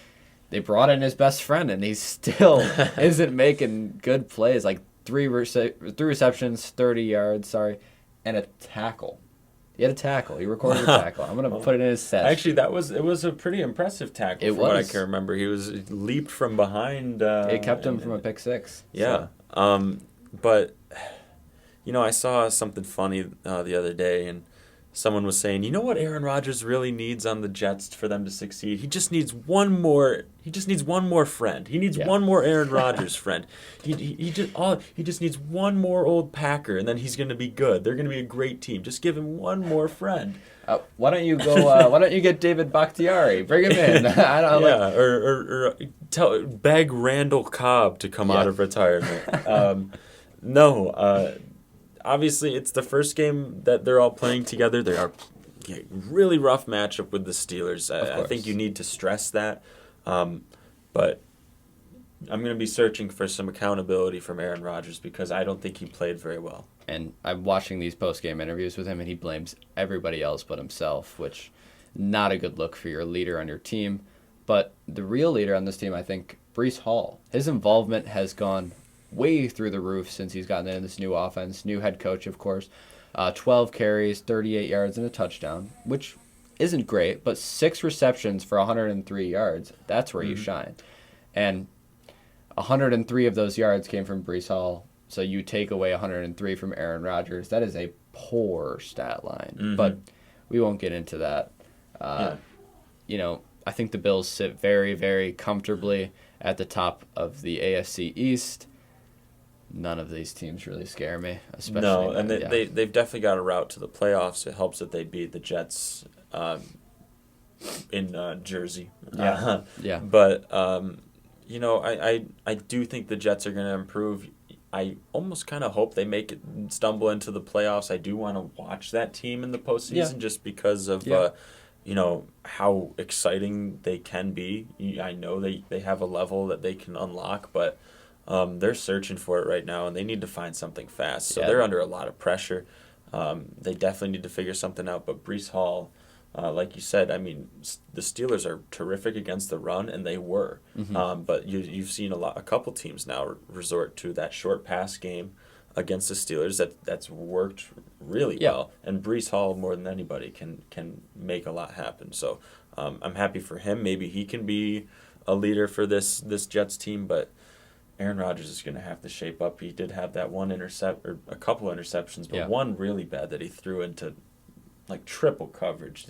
they brought in his best friend, and he still isn't making good plays. 3 receptions, 30 yards, and a tackle. He had a tackle. He recorded a tackle. I'm going to put it in his set. Actually, it was a pretty impressive tackle from what I can remember. He leaped from behind. It kept him from a pick six. Yeah. So. But, I saw something funny the other day, and someone was saying, what Aaron Rodgers really needs on the Jets for them to succeed? He just needs one more friend. He needs one more Aaron Rodgers friend. He just needs one more old Packer, and then he's going to be good. They're going to be a great team. Just give him one more friend. Why don't you go? Why don't you get David Bakhtiari? Bring him in. Or beg Randall Cobb to come out of retirement. Obviously, it's the first game that they're all playing together. They are really rough matchup with the Steelers. I think you need to stress that. But I'm going to be searching for some accountability from Aaron Rodgers because I don't think he played very well. And I'm watching these post-game interviews with him, and he blames everybody else but himself, which not a good look for your leader on your team. But the real leader on this team, I think, Breece Hall. His involvement has gone way through the roof since he's gotten in this new offense. New head coach, of course. 12 carries, 38 yards, and a touchdown, which isn't great, but 6 receptions for 103 yards. That's where you shine. And 103 of those yards came from Breece Hall. So you take away 103 from Aaron Rodgers. That is a poor stat line. But we won't get into that. I think the Bills sit very, very comfortably at the top of the AFC East. None of these teams really scare me, especially. No, and they've definitely got a route to the playoffs. It helps that they beat the Jets in Jersey. Yeah. But I do think the Jets are going to improve. I almost kind of hope they stumble into the playoffs. I do want to watch that team in the postseason just because of how exciting they can be. I know they have a level that they can unlock, but they're searching for it right now, and they need to find something fast. So they're under a lot of pressure. They definitely need to figure something out. But Breece Hall, like you said, I mean, the Steelers are terrific against the run, and they were. But you've seen a couple teams now resort to that short pass game against the Steelers that's worked really well. And Breece Hall, more than anybody, can make a lot happen. So I'm happy for him. Maybe he can be a leader for this Jets team, but Aaron Rodgers is going to have to shape up. He did have that one or a couple interceptions, but one really bad that he threw into like triple coverage.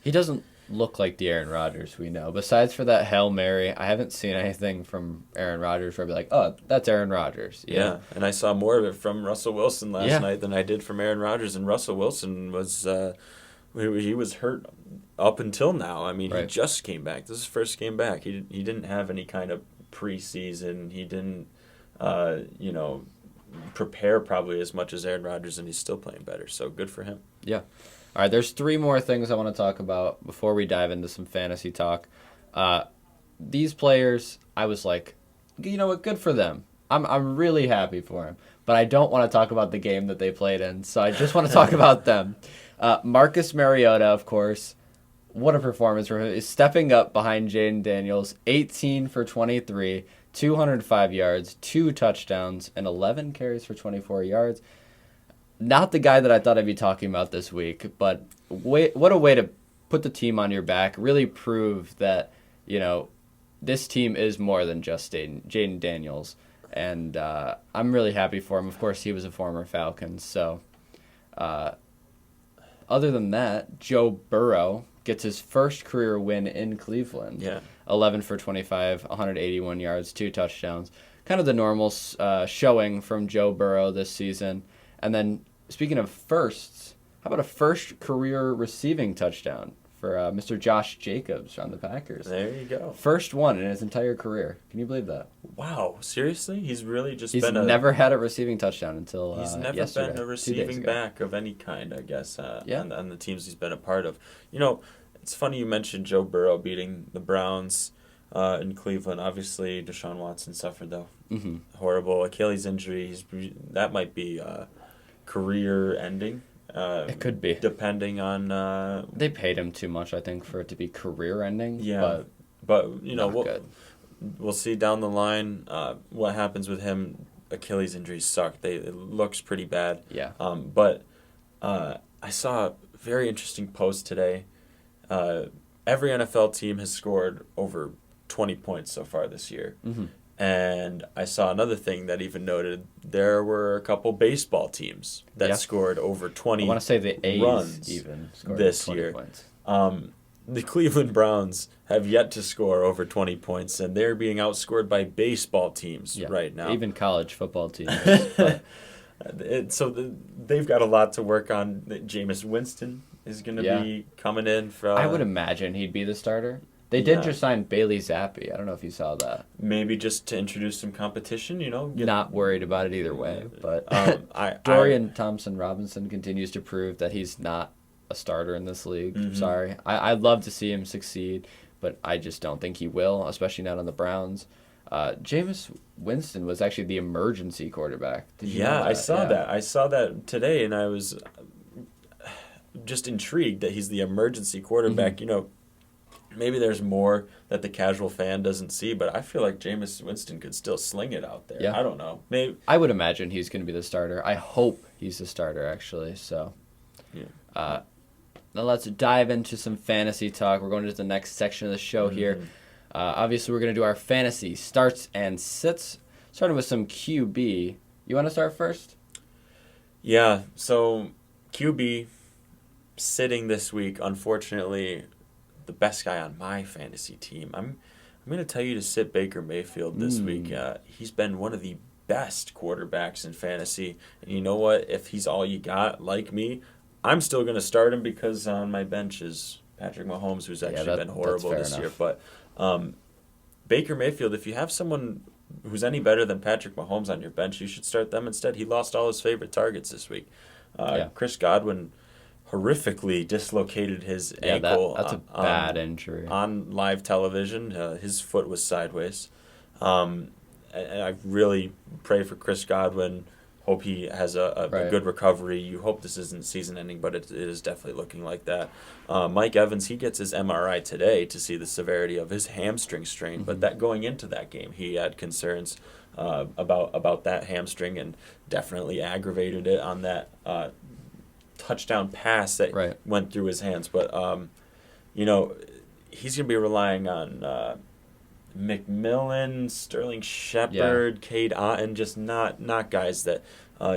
He doesn't look like the Aaron Rodgers we know. Besides for that Hail Mary, I haven't seen anything from Aaron Rodgers where I'd be like, oh, that's Aaron Rodgers. Yeah, and I saw more of it from Russell Wilson last night than I did from Aaron Rodgers, and Russell Wilson was he was hurt up until now. I mean, he just came back. This is his first game back. He didn't have any kind of preseason. He didn't prepare probably as much as Aaron Rodgers, and he's still playing better. So good for him. Yeah. All right, there's 3 more things I want to talk about before we dive into some fantasy talk. These players, I was like, you know what, good for them. I'm really happy for them. But I don't want to talk about the game that they played in, so I just want to talk about them. Marcus Mariota, of course, what a performance for him. Is stepping up behind Jaden Daniels, 18 for 23, 205 yards, 2 touchdowns, and 11 carries for 24 yards. Not the guy that I thought I'd be talking about this week, but what a way to put the team on your back, really prove that, this team is more than just Jaden Daniels. And I'm really happy for him. Of course, he was a former Falcon. So other than that, Joe Burrow gets his first career win in Cleveland. Yeah. 11 for 25, 181 yards, 2 touchdowns. Kind of the normal showing from Joe Burrow this season. And then, speaking of firsts, how about a first career receiving touchdown for Mr. Josh Jacobs on the Packers? There you go. First one in his entire career. Can you believe that? Wow, seriously? He's really just He's never had a receiving touchdown until He's never yesterday, been a receiving back of any kind, I guess, on the teams he's been a part of. It's funny you mentioned Joe Burrow beating the Browns in Cleveland. Obviously, Deshaun Watson suffered, though. Mm-hmm. Horrible Achilles injury. That might be career ending. It could be. Depending on... They paid him too much, I think, for it to be career ending. Yeah, but we'll see down the line what happens with him. Achilles injuries suck. It looks pretty bad. Yeah. But I saw a very interesting post today. Every NFL team has scored over 20 points so far this year. Mm-hmm. And I saw another thing that even noted there were a couple baseball teams that scored over 20 I want to say the A's runs even scored this 20 year. Points. The Cleveland Browns have yet to score over 20 points, and they're being outscored by baseball teams right now. Even college football teams. They've got a lot to work on. Jameis Winston is going to be coming in. I would imagine he'd be the starter. They did just sign Bailey Zappi. I don't know if you saw that. Maybe just to introduce some competition, Not worried about it either way. But Dorian Thompson-Robinson continues to prove that he's not a starter in this league. Mm-hmm. Sorry. I'd love to see him succeed, but I just don't think he will, especially not on the Browns. Jameis Winston was actually the emergency quarterback. Did you know that? I saw that. I saw that today, and I was just intrigued that he's the emergency quarterback. Mm-hmm. Maybe there's more that the casual fan doesn't see, but I feel like Jameis Winston could still sling it out there. Yeah. I don't know. Maybe I would imagine he's going to be the starter. I hope he's the starter, actually. So, now let's dive into some fantasy talk. We're going to the next section of the show here. Obviously, we're going to do our fantasy starts and sits, starting with some QB. You want to start first? Yeah, so QB sitting this week, unfortunately, the best guy on my fantasy team. I'm going to tell you to sit Baker Mayfield this week. He's been one of the best quarterbacks in fantasy. And you know what? If he's all you got, like me, I'm still going to start him because on my bench is Patrick Mahomes, who's actually been horrible this year. But Baker Mayfield, if you have someone who's any better than Patrick Mahomes on your bench, you should start them instead. He lost all his favorite targets this week. Chris Godwin horrifically dislocated his ankle. That's a bad injury. On live television. His foot was sideways. And I really pray for Chris Godwin. Hope he has a good recovery. You hope this isn't season-ending, but it is definitely looking like that. Mike Evans, he gets his MRI today to see the severity of his hamstring strain. But that going into that game, he had concerns about that hamstring and definitely aggravated it on that touchdown pass that went through his hands. But, he's going to be relying on McMillan, Sterling Shepard, Cade Otton, just not guys that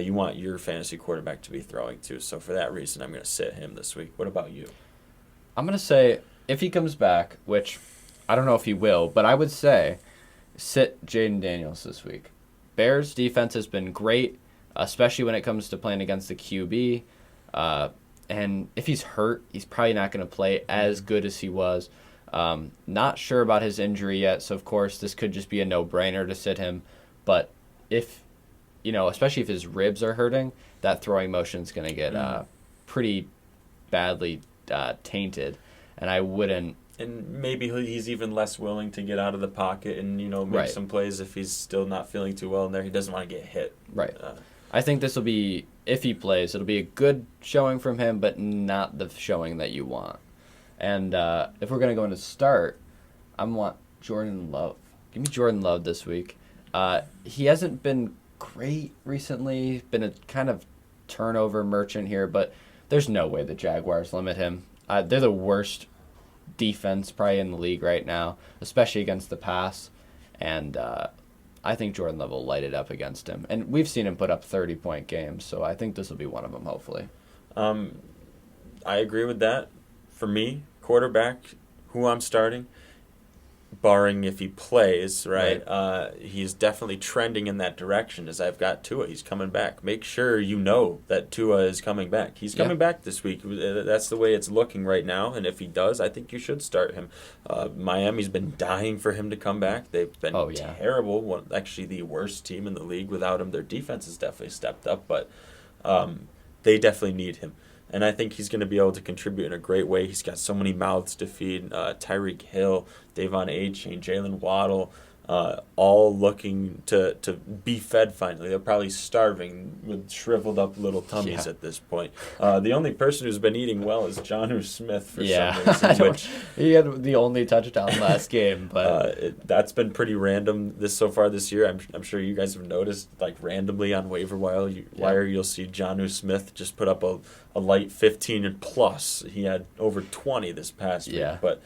you want your fantasy quarterback to be throwing to. So for that reason, I'm going to sit him this week. What about you? I'm going to say if he comes back, which I don't know if he will, but I would say sit Jaden Daniels this week. Bears defense has been great, especially when it comes to playing against the QB. And if he's hurt, he's probably not going to play as good as he was. Not sure about his injury yet, so of course this could just be a no-brainer to sit him. But if, especially if his ribs are hurting, that throwing motion is going to get pretty badly tainted, and I wouldn't. And maybe he's even less willing to get out of the pocket and make some plays if he's still not feeling too well in there. He doesn't want to get hit. Right. I think this will be, if he plays, it'll be a good showing from him, but not the showing that you want. And if we're going to go into start, I want Jordan Love. Give me Jordan Love this week. He hasn't been great recently, been a kind of turnover merchant here, but there's no way the Jaguars limit him. They're the worst defense probably in the league right now, especially against the pass. And I think Jordan Love will light it up against him. And we've seen him put up 30-point games, so I think this will be one of them, hopefully. I agree with that. For me, quarterback, who I'm starting, barring if he plays, right? He's definitely trending in that direction as I've got Tua. He's coming back. Make sure you know that Tua is coming back. He's coming back this week. That's the way it's looking right now, and if he does, I think you should start him. Miami's been dying for him to come back. They've been terrible. Actually, the worst team in the league without him. Their defense has definitely stepped up, but they definitely need him. And I think he's going to be able to contribute in a great way. He's got so many mouths to feed. Tyreek Hill, Davon A-Chain, Jalen Waddle, all looking to be fed finally. They're probably starving with shriveled up little tummies at this point. The only person who's been eating well is Jonnu Smith for some reason. He had the only touchdown last game. But that's been pretty random so far this year. I'm sure you guys have noticed, like randomly on waiver wire, you'll see Jonnu Smith just put up a light 15 and plus. He had over 20 this past week. But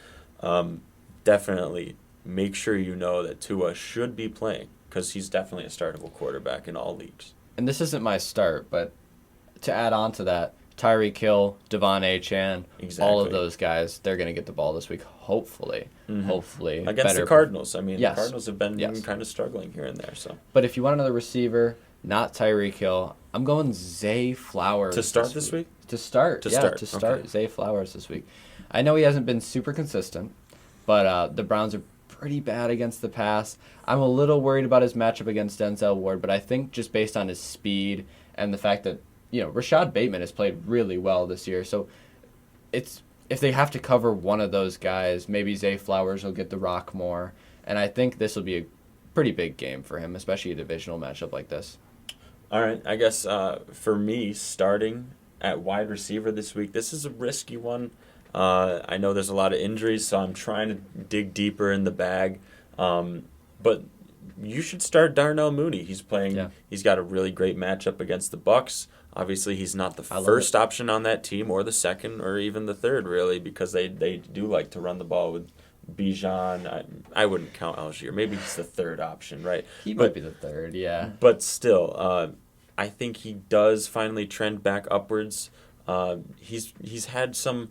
definitely make sure you know that Tua should be playing because he's definitely a startable quarterback in all leagues. And this isn't my start, but to add on to that, Tyreek Hill, Devon A-Chan, all of those guys, they're going to get the ball this week, hopefully. Hopefully. Against the Cardinals. I mean, the Cardinals have been kind of struggling here and there. So. But if you want another receiver, not Tyreek Hill, I'm going Zay Flowers. To start this week? To start. Okay. Zay Flowers this week. I know he hasn't been super consistent, but the Browns are pretty bad against the pass. I'm a little worried about his matchup against Denzel Ward, but I think just based on his speed and the fact that, Rashad Bateman has played really well this year. So if they have to cover one of those guys, maybe Zay Flowers will get the rock more. And I think this will be a pretty big game for him, especially a divisional matchup like this. All right. I guess for me, starting at wide receiver this week, this is a risky one. I know there's a lot of injuries, so I'm trying to dig deeper in the bag. But you should start Darnell Mooney. He's playing. Yeah. He's got a really great matchup against the Bucs. Obviously, he's not the first option on that team, or the second, or even the third, really, because they do like to run the ball with Bijan. I wouldn't count Algier. Maybe he's the third option, right? He might be the third, yeah. But still, I think he does finally trend back upwards. He's had some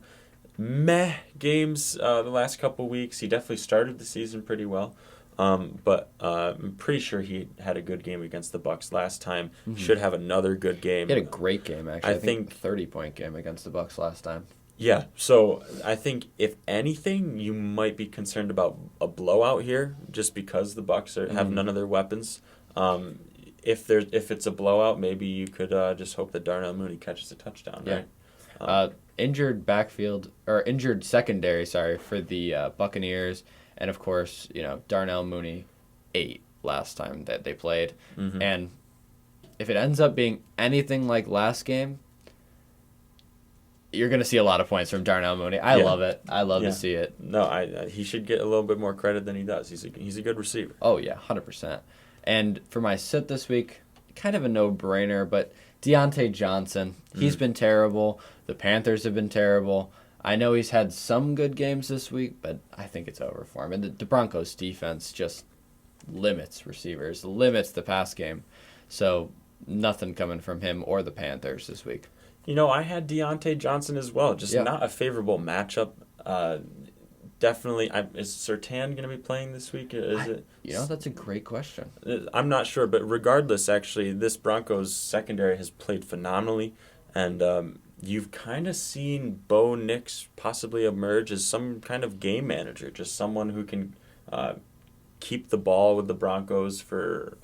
meh games the last couple weeks. He definitely started the season pretty well. But I'm pretty sure he had a good game against the Bucs last time. Should have another good game. He had a great game, actually. I think 30-point game against the Bucs last time. Yeah, so I think if anything, you might be concerned about a blowout here, just because the Bucs have none of their weapons. If it's a blowout, maybe you could just hope that Darnell Mooney catches a touchdown, right? injured secondary, for the Buccaneers, and of course, Darnell Mooney, 8 last time that they played, and if it ends up being anything like last game, you're going to see a lot of points from Darnell Mooney. I love it. I love to see it. No, he should get a little bit more credit than he does. He's a good receiver. Oh, yeah, 100%. And for my sit this week, kind of a no-brainer, but Deontay Johnson, he's been terrible. The Panthers have been terrible. I know he's had some good games this week, but I think it's over for him. And the Broncos' defense just limits receivers, limits the pass game. So nothing coming from him or the Panthers this week. I had Deontay Johnson as well. Just not a favorable matchup. Definitely. Is Surtain going to be playing this week? That's a great question. I'm not sure, but regardless, actually, this Broncos secondary has played phenomenally, and you've kind of seen Bo Nix possibly emerge as some kind of game manager, just someone who can keep the ball with the Broncos for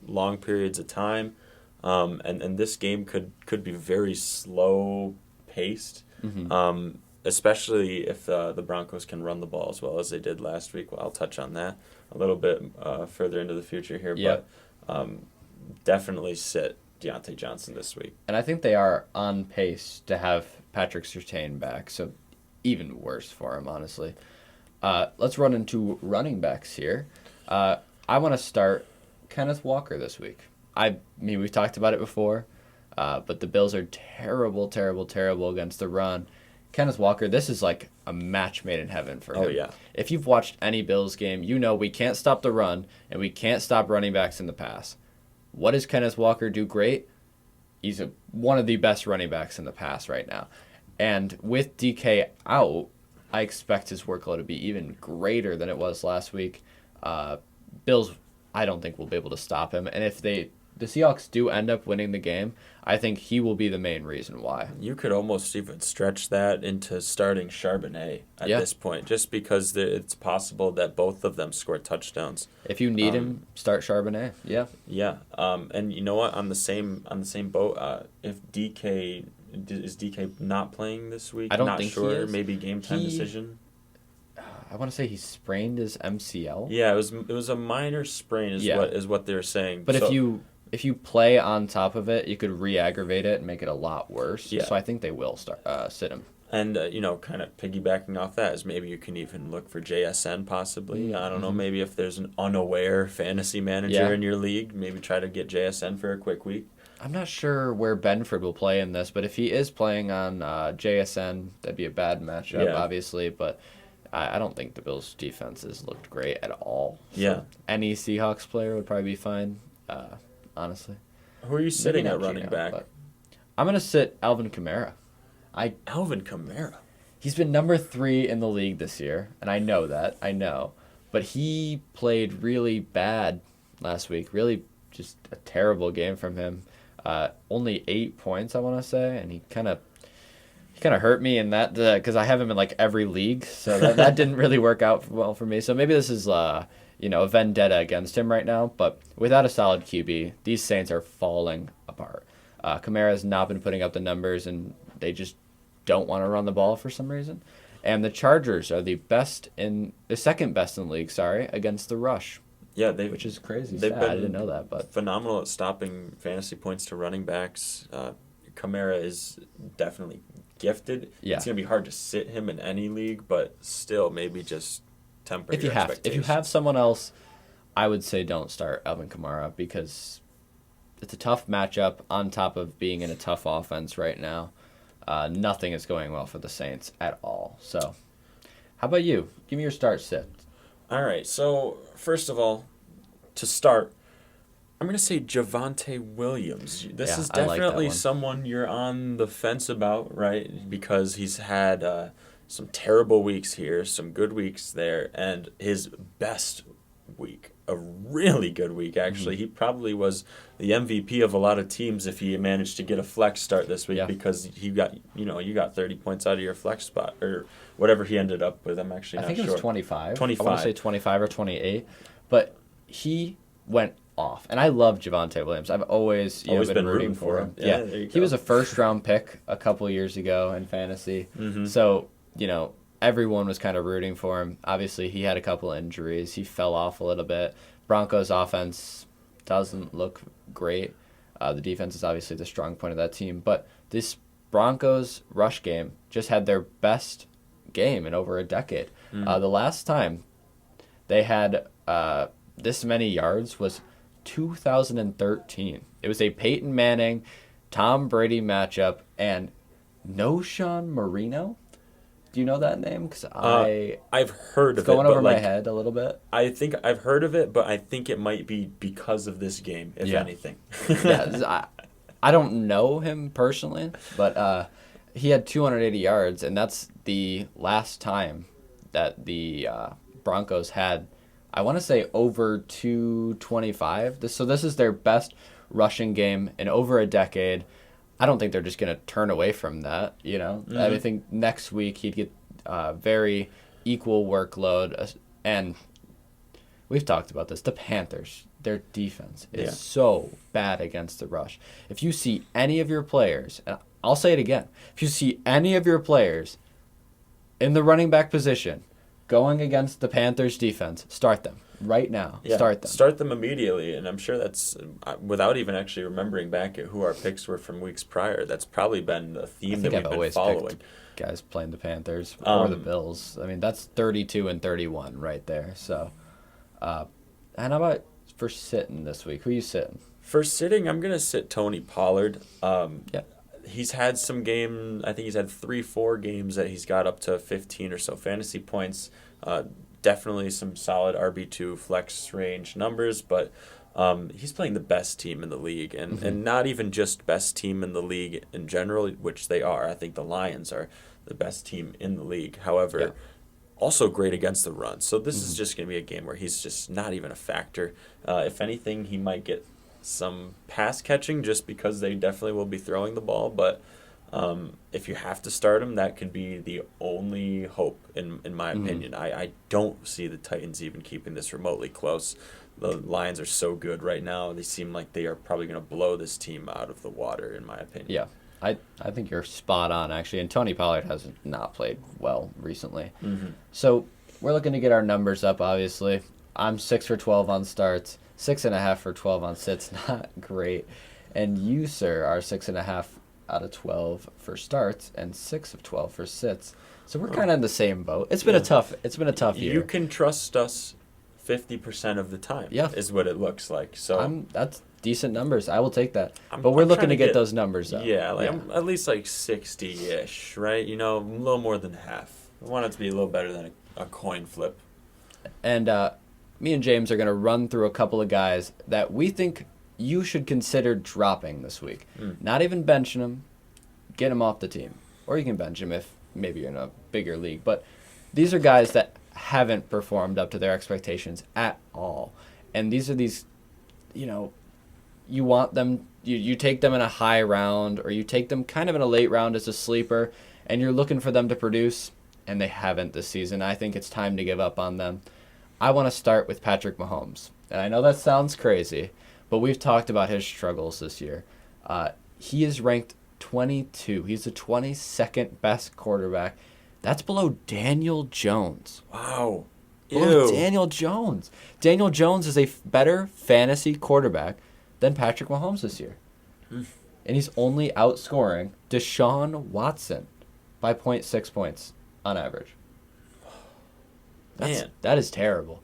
long periods of time. And this game could be very slow paced, especially if the Broncos can run the ball as well as they did last week. Well, I'll touch on that a little bit further into the future here, but definitely sit Deontay Johnson this week. And I think they are on pace to have Patrick Surtain back, so even worse for him, honestly. Let's run into running backs here. I want to start Kenneth Walker this week. I mean, we've talked about it before, but the Bills are terrible, terrible, terrible against the run. Kenneth Walker, this is like a match made in heaven for him. Oh, yeah. If you've watched any Bills game, we can't stop the run, and we can't stop running backs in the pass. What does Kenneth Walker do great? He's one of the best running backs in the pass right now. And with DK out, I expect his workload to be even greater than it was last week. Bills, I don't think will be able to stop him. And if the Seahawks do end up winning the game, I think he will be the main reason why. You could almost even stretch that into starting Charbonnet at this point, just because it's possible that both of them score touchdowns. If you need him, start Charbonnet. Yeah. Yeah. And you know what? On the same boat, if DK is DK not playing this week? I don't not think sure. he is. Maybe game time decision. I want to say he sprained his MCL. Yeah, it was a minor sprain is what they're saying. But if you play on top of it, you could re-aggravate it and make it a lot worse. Yeah. So I think they will sit him. And, kind of piggybacking off that is maybe you can even look for JSN possibly. I don't know, maybe if there's an unaware fantasy manager in your league, maybe try to get JSN for a quick week. I'm not sure where Benford will play in this, but if he is playing on JSN, that'd be a bad matchup, obviously. But I don't think the Bills' defense has looked great at all. So any Seahawks player would probably be fine, honestly. Who are you sitting at running back? I'm going to sit Alvin Kamara. Alvin Kamara? He's been number 3 in the league this year, and I know that. I know. But he played really bad last week. Really just a terrible game from him. Only 8 points, I want to say, and he kind of hurt me in that because I have him in like every league, so that didn't really work out well for me. So maybe this is a vendetta against him right now. But without a solid QB, these Saints are falling apart. Kamara has not been putting up the numbers, and they just don't want to run the ball for some reason. And the Chargers are the second best in the league. Against the rush. Yeah, which is crazy. They've been I didn't know that, but phenomenal at stopping fantasy points to running backs. Kamara is definitely gifted. Yeah. It's gonna be hard to sit him in any league, but still maybe just temper your expectations. If you have someone else, I would say don't start Alvin Kamara because it's a tough matchup on top of being in a tough offense right now. Nothing is going well for the Saints at all. So, how about you? Give me your start sit. All right. So first of all, to start, I'm going to say Javonte Williams. This is definitely someone you're on the fence about, right? Because he's had some terrible weeks here, some good weeks there, and his best week, a really good week, actually. He probably was the MVP of a lot of teams if he managed to get a flex start this week because you got 30 points out of your flex spot or whatever he ended up with. I'm actually not sure. I think it was 25. 25. I want to say 25 or 28. But he went off. And I love Javonte Williams. I've always been rooting for him. Yeah, he was a first-round pick a couple years ago in fantasy. So, everyone was kind of rooting for him. Obviously, he had a couple injuries. He fell off a little bit. Broncos offense doesn't look great. The defense is obviously the strong point of that team. But this Broncos rush game just had their best game in over a decade. The last time they had this many yards was 2013. It was a Peyton Manning, Tom Brady matchup, and Noshawn Marino. Do you know that name? Because I've heard of it. It's going over my head a little bit. I think I've heard of it, but I think it might be because of this game, if anything. I don't know him personally, but he had 280 yards, and that's the last time that the Broncos had, I want to say, over 225. So this is their best rushing game in over a decade. I don't think they're just going to turn away from that, I think next week he'd get very equal workload. And we've talked about this. The Panthers, their defense is so bad against the rush. If you see any of your players, and I'll say it again, if you see any of your players in the running back position going against the Panthers defense, start them right now. Start them immediately. And I'm sure that's, without even actually remembering back at who our picks were from weeks prior, that's probably been the theme that we've been following. Guys playing the Panthers or the Bills. I mean, that's 32 and 31 right there. So, and how about for sitting this week? Who are you sitting? For sitting, I'm going to sit Tony Pollard. He's had some I think he's had 3-4 games that he's got up to 15 or so fantasy points. Definitely some solid RB2 flex range numbers, but he's playing the best team in the league, and not even just best team in the league in general, which they are. I think the Lions are the best team in the league. However, also great against the run. So this is just going to be a game where he's just not even a factor. If anything, he might get some pass catching just because they definitely will be throwing the ball, but if you have to start him, that could be the only hope, in my opinion. I don't see the Titans even keeping this remotely close. The Lions are so good right now. They seem like they are probably going to blow this team out of the water, in my opinion. Yeah, I think you're spot on, actually. And Tony Pollard has not played well recently. So we're looking to get our numbers up, obviously. I'm 6 for 12 on starts, 6.5 for 12 on sits. Not great. And you, sir, are 6.5 out of 12 for starts and 6 of 12 for sits. So we're kind of in the same boat. It's been a tough year. You can trust us 50% of the time. Is what it looks like. So that's decent numbers. I will take that. But we're looking to get those numbers up. I'm at least like 60-ish, right? A little more than half. I want it to be a little better than a coin flip. And me and James are going to run through a couple of guys that we think you should consider dropping this week. Not even benching them, get them off the team. Or you can bench them if maybe you're in a bigger league. But these are guys that haven't performed up to their expectations at all. And these are you want them, you take them in a high round, or you take them kind of in a late round as a sleeper, and you're looking for them to produce, and they haven't this season. I think it's time to give up on them. I want to start with Patrick Mahomes. And I know that sounds crazy, but we've talked about his struggles this year. He is ranked 22. He's the 22nd best quarterback. That's below Daniel Jones. Wow. Below Daniel Jones. Daniel Jones is a better fantasy quarterback than Patrick Mahomes this year. And he's only outscoring Deshaun Watson by 0.6 points on average. That is terrible.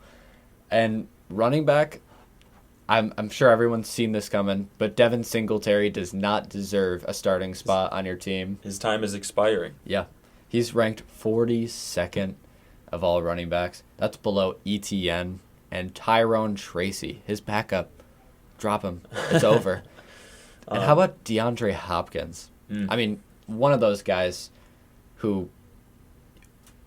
And running back, I'm sure everyone's seen this coming, but Devin Singletary does not deserve a starting spot on your team. His time is expiring. Yeah. He's ranked 42nd of all running backs. That's below ETN and Tyrone Tracy, his backup. Drop him. It's over. And how about DeAndre Hopkins? I mean, one of those guys who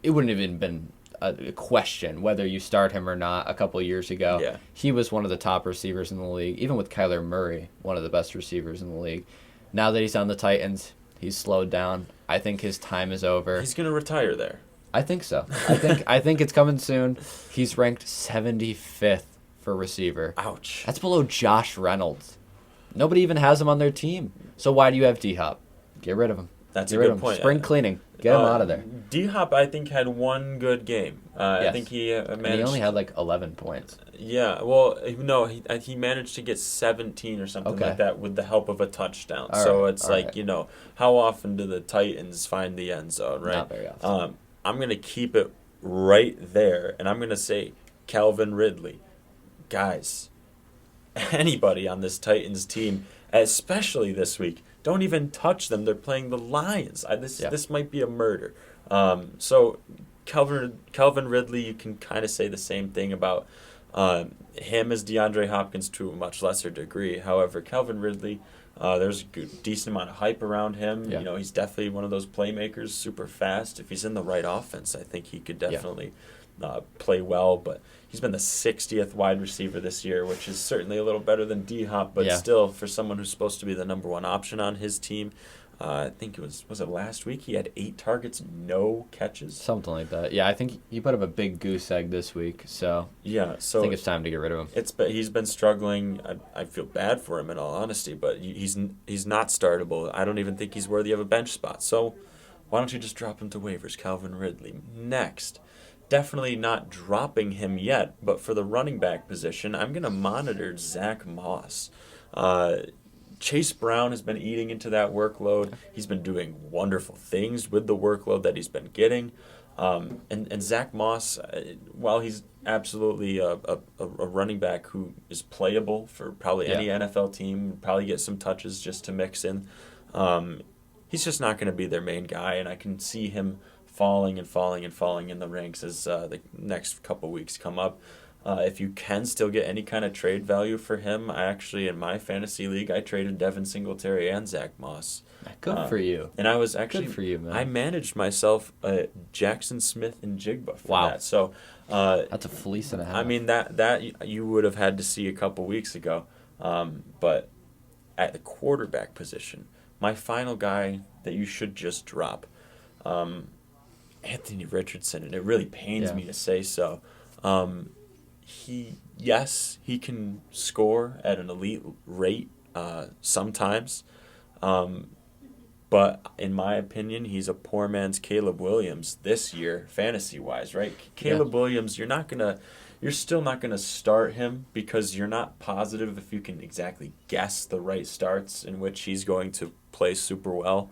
it wouldn't have even been a question whether you start him or not a couple of years ago. Yeah. He was one of the top receivers in the league, even with Kyler Murray, one of the best receivers in the league. Now that he's on the Titans, he's slowed down. I think his time is over. He's going to retire there. I think so. I think it's coming soon. He's ranked 75th for receiver. Ouch. That's below Josh Reynolds. Nobody even has him on their team. So why do you have D-Hop? Get rid of him. That's Get a rid good of him. point. Spring cleaning. Get him out of there. D-Hop, I think, had one good game. Yes. I think he managed. And he only had like 11 points. Yeah, well, no, he managed to get 17 or something like that with the help of a touchdown. So it's like, how often do the Titans find the end zone, right? Not very often. I'm going to keep it right there, and I'm going to say Calvin Ridley. Guys, anybody on this Titans team, especially this week, don't even touch them. They're playing the Lions. This might be a murder. So Calvin Ridley, you can kind of say the same thing about him as DeAndre Hopkins to a much lesser degree. However, Calvin Ridley, there's a decent amount of hype around him. Yeah. He's definitely one of those playmakers, super fast. If he's in the right offense, I think he could definitely play well. But he's been the 60th wide receiver this year, which is certainly a little better than D-Hop, but still, for someone who's supposed to be the number one option on his team, I think it was it last week? He had 8 targets, no catches? Something like that. Yeah, I think he put up a big goose egg this week, so I think it's time to get rid of him. He's been struggling. I feel bad for him, in all honesty, but he's not startable. I don't even think he's worthy of a bench spot. So why don't you just drop him to waivers, Calvin Ridley? Next. Definitely not dropping him yet, but for the running back position, I'm going to monitor Zach Moss. Chase Brown has been eating into that workload. He's been doing wonderful things with the workload that he's been getting. And Zach Moss, while he's absolutely a running back who is playable for probably any NFL team, probably get some touches just to mix in, he's just not going to be their main guy, and I can see him falling in the ranks as the next couple weeks come up. If you can still get any kind of trade value for him, I actually, in my fantasy league, I traded Devin Singletary and Zach Moss. Good for you. And I was actually, good for you, man. I managed myself Jackson Smith and Jigba for that. So that's a fleece and a half. I mean, that you would have had to see a couple weeks ago. But at the quarterback position, my final guy that you should just drop, Anthony Richardson, and it really pains me to say so. He can score at an elite rate sometimes, but in my opinion, he's a poor man's Caleb Williams this year, fantasy-wise, right? Caleb Williams, you're still not gonna start him because you're not positive if you can exactly guess the right starts in which he's going to play super well.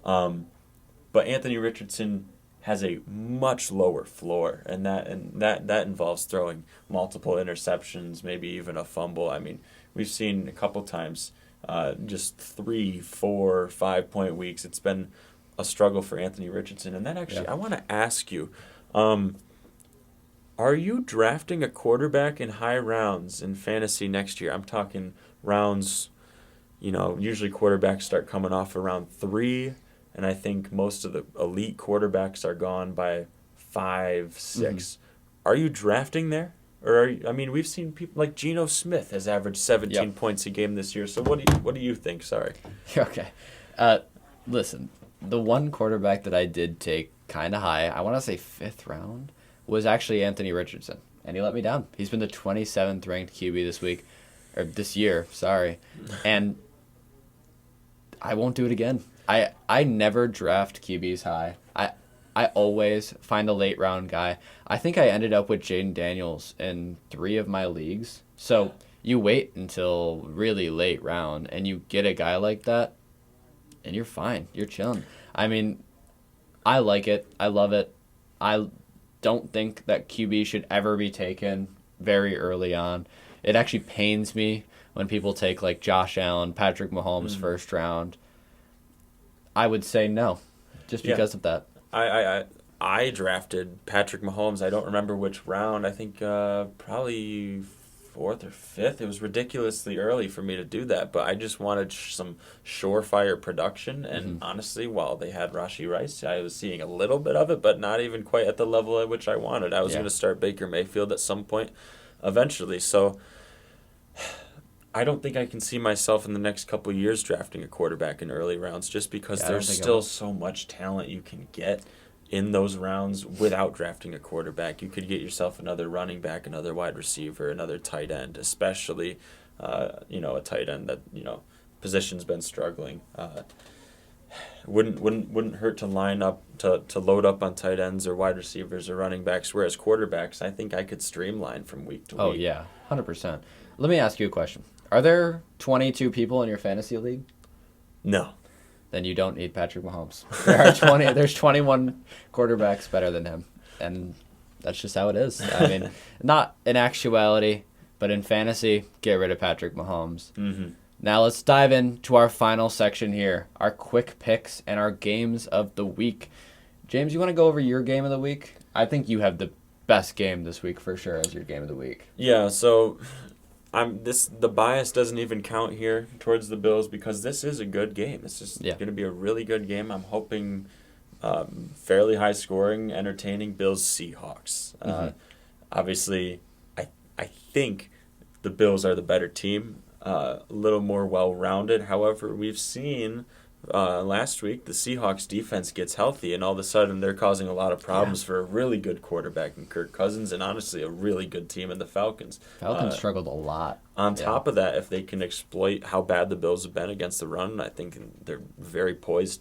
But Anthony Richardson has a much lower floor, and that involves throwing multiple interceptions, maybe even a fumble. I mean, we've seen a couple times just 3, 4, 5 point weeks. It's been a struggle for Anthony Richardson. And then actually, I want to ask you, are you drafting a quarterback in high rounds in fantasy next year? I'm talking rounds, usually quarterbacks start coming off around 3. And I think most of the elite quarterbacks are gone by 5, 6. Mm-hmm. Are you drafting there? Or we've seen people like Geno Smith has averaged 17 points a game this year. So what do you think? Sorry. Okay. Listen, the one quarterback that I did take kind of high, I want to say 5th round, was actually Anthony Richardson. And he let me down. He's been the 27th ranked QB this year, sorry. And I won't do it again. I never draft QBs high. I always find a late round guy. I think I ended up with Jaden Daniels in 3 of my leagues. So you wait until really late round and you get a guy like that and you're fine. You're chilling. I mean, I like it. I love it. I don't think that QB should ever be taken very early on. It actually pains me when people take like Josh Allen, Patrick Mahomes first round. I would say no, just because of that. I drafted Patrick Mahomes. I don't remember which round. I think probably 4th or 5th. It was ridiculously early for me to do that, but I just wanted some surefire production. And honestly, while they had Rashee Rice, I was seeing a little bit of it, but not even quite at the level at which I wanted. I was going to start Baker Mayfield at some point eventually. So I don't think I can see myself in the next couple of years drafting a quarterback in early rounds just because there's still so much talent you can get in those rounds without drafting a quarterback. You could get yourself another running back, another wide receiver, another tight end, especially, a tight end that, position's been struggling. Wouldn't hurt to line up to load up on tight ends or wide receivers or running backs. Whereas quarterbacks, I think I could streamline from week to week. Oh yeah, 100%. Let me ask you a question. Are there 22 people in your fantasy league? No. Then you don't need Patrick Mahomes. There are 20. There's 21 quarterbacks better than him, and that's just how it is. I mean, not in actuality, but in fantasy, get rid of Patrick Mahomes. Mm-hmm. Now let's dive into our final section here, our quick picks and our games of the week. James, you want to go over your game of the week? I think you have the best game this week for sure as your game of the week. Yeah, so the bias doesn't even count here towards the Bills because this is a good game. It's just going to be a really good game. I'm hoping fairly high scoring, entertaining Bills-Seahawks. Obviously, I think the Bills are the better team. A little more well-rounded. However, we've seen last week the Seahawks defense gets healthy, and all of a sudden they're causing a lot of problems for a really good quarterback in Kirk Cousins, and honestly a really good team in the Falcons. Falcons struggled a lot. On top of that, if they can exploit how bad the Bills have been against the run, I think they're very poised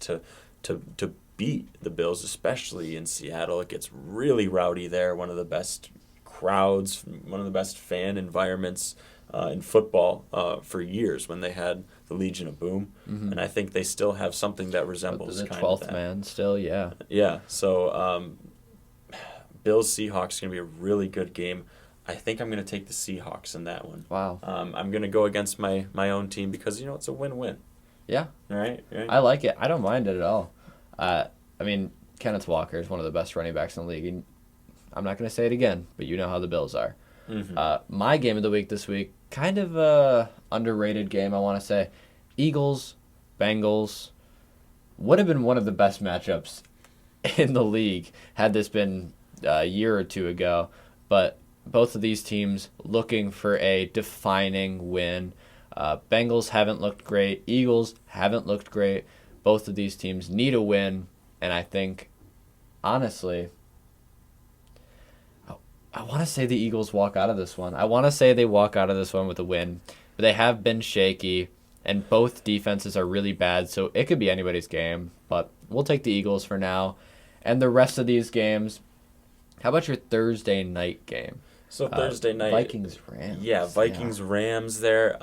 to beat the Bills, especially in Seattle. It gets really rowdy there. One of the best crowds, one of the best fan environments in football for years when they had the Legion of Boom. And I think they still have something that resembles the kind 12th of that. man still, yeah. Yeah, so Bills-Seahawks is going to be a really good game. I think I'm going to take the Seahawks in that one. Wow. I'm going to go against my own team because, it's a win-win. Yeah. Right? I like it. I don't mind it at all. I mean, Kenneth Walker is one of the best running backs in the league. I'm not going to say it again, but you know how the Bills are. My game of the week this week, kind of a underrated game, I want to say. Eagles, Bengals, would have been one of the best matchups in the league had this been a year or two ago. But both of these teams looking for a defining win. Bengals haven't looked great. Eagles haven't looked great. Both of these teams need a win. And I think, honestly, I want to say the Eagles walk out of this one. I want to say they walk out of this one with a win. But they have been shaky, and both defenses are really bad, so it could be anybody's game. But we'll take the Eagles for now. And the rest of these games, how about your Thursday night game? So Thursday night. Vikings-Rams. Yeah, Vikings-Rams there.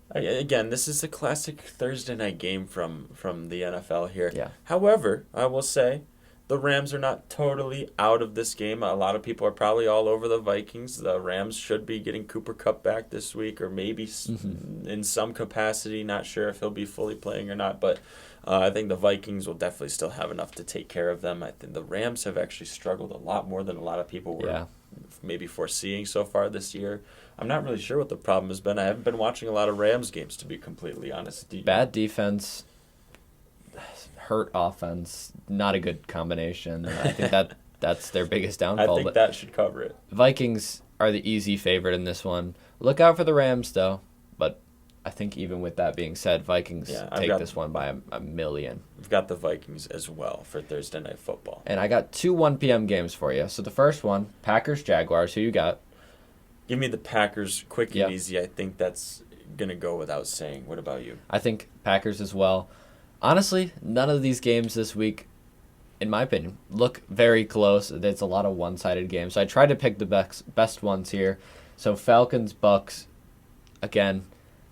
Again, this is a classic Thursday night game from the NFL here. Yeah. However, I will say, the Rams are not totally out of this game. A lot of people are probably all over the Vikings. The Rams should be getting Cooper Kupp back this week, or maybe in some capacity. Not sure if he'll be fully playing or not, but I think the Vikings will definitely still have enough to take care of them. I think the Rams have actually struggled a lot more than a lot of people were maybe foreseeing so far this year. I'm not really sure what the problem has been. I haven't been watching a lot of Rams games, to be completely honest. Bad defense, hurt offense, not a good combination. I think that's their biggest downfall. I think that should cover it. Vikings are the easy favorite in this one. Look out for the Rams, though. But I think even with that being said, Vikings take this one by a million. We've got the Vikings as well for Thursday Night Football. And I got two 1 p.m. games for you. So the first one, Packers-Jaguars. Who you got? Give me the Packers quick and easy. I think that's going to go without saying. What about you? I think Packers as well. Honestly, none of these games this week, in my opinion, look very close. It's a lot of one-sided games. So I tried to pick the best ones here. So Falcons, Bucks, again,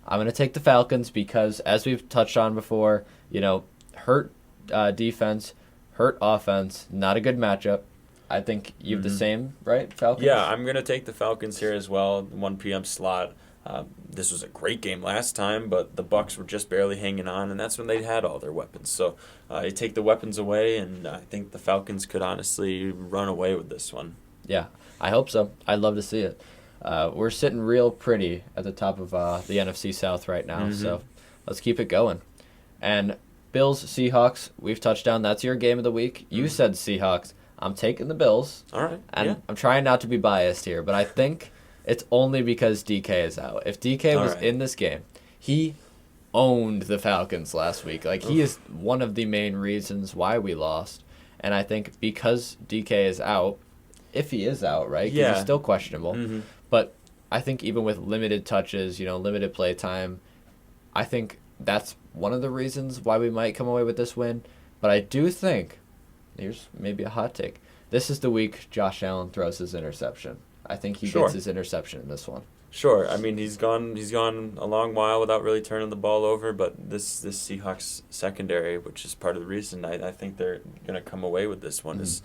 I'm going to take the Falcons because, as we've touched on before, hurt defense, hurt offense, not a good matchup. I think you have the same, right, Falcons? Yeah, I'm going to take the Falcons here as well, 1 p.m. slot. This was a great game last time, but the Bucks were just barely hanging on, and that's when they had all their weapons. So you take the weapons away, and I think the Falcons could honestly run away with this one. Yeah, I hope so. I'd love to see it. We're sitting real pretty at the top of the NFC South right now, so let's keep it going. And Bills, Seahawks, we've touched on. That's your game of the week. You said Seahawks. I'm taking the Bills. All right. And I'm trying not to be biased here, but I think it's only because DK is out. If DK was in this game, he owned the Falcons last week. He is one of the main reasons why we lost. And I think because DK is out, if he is out, right? 'Cause Yeah. he's still questionable. Mm-hmm. But I think even with limited touches, limited play time, I think that's one of the reasons why we might come away with this win. But I do think, here's maybe a hot take, this is the week Josh Allen throws his interception. I think he Sure. gets his interception in this one. Sure. I mean, he's gone a long while without really turning the ball over, but this Seahawks secondary, which is part of the reason I think they're going to come away with this one, is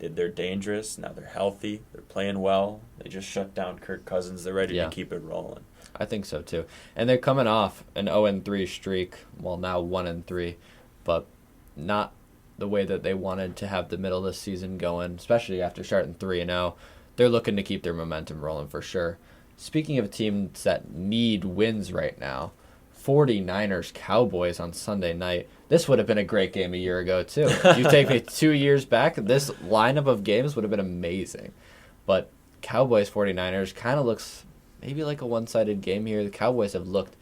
they're dangerous. Now they're healthy. They're playing well. They just shut down Kirk Cousins. They're ready to keep it rolling. I think so, too. And they're coming off an 0-3 streak, well, now 1-3, but not the way that they wanted to have the middle of the season going, especially after starting 3-0. They're looking to keep their momentum rolling for sure. Speaking of teams that need wins right now, 49ers Cowboys on Sunday night. This would have been a great game a year ago, too. You take me 2 years back, this lineup of games would have been amazing. But Cowboys 49ers kind of looks maybe like a one-sided game here. The Cowboys have looked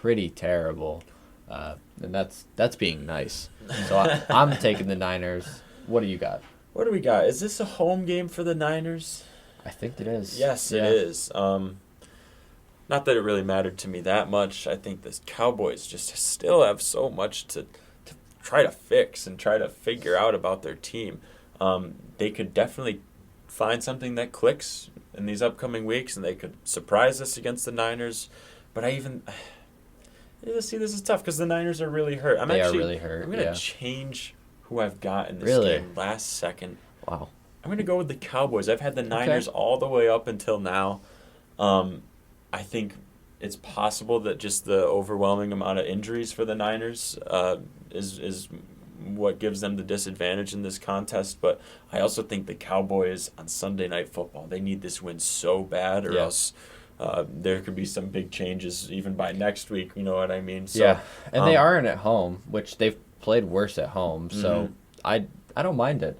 pretty terrible, and that's being nice. So I'm taking the Niners. What do you got? What do we got? Is this a home game for the Niners? I think it is. Yes, it is. Not that it really mattered to me that much. I think the Cowboys just still have so much to try to fix and try to figure out about their team. They could definitely find something that clicks in these upcoming weeks, and they could surprise us against the Niners. But this is tough because the Niners are really hurt. They are really hurt. I'm going to change who I've got in this Really? game last second. Wow. I'm going to go with the Cowboys. I've had the Niners all the way up until now. I think it's possible that just the overwhelming amount of injuries for the Niners is what gives them the disadvantage in this contest. But I also think the Cowboys on Sunday Night Football, they need this win so bad or else there could be some big changes even by next week. You know what I mean? So, yeah, and they aren't at home, which they've played worse at home. So I don't mind it.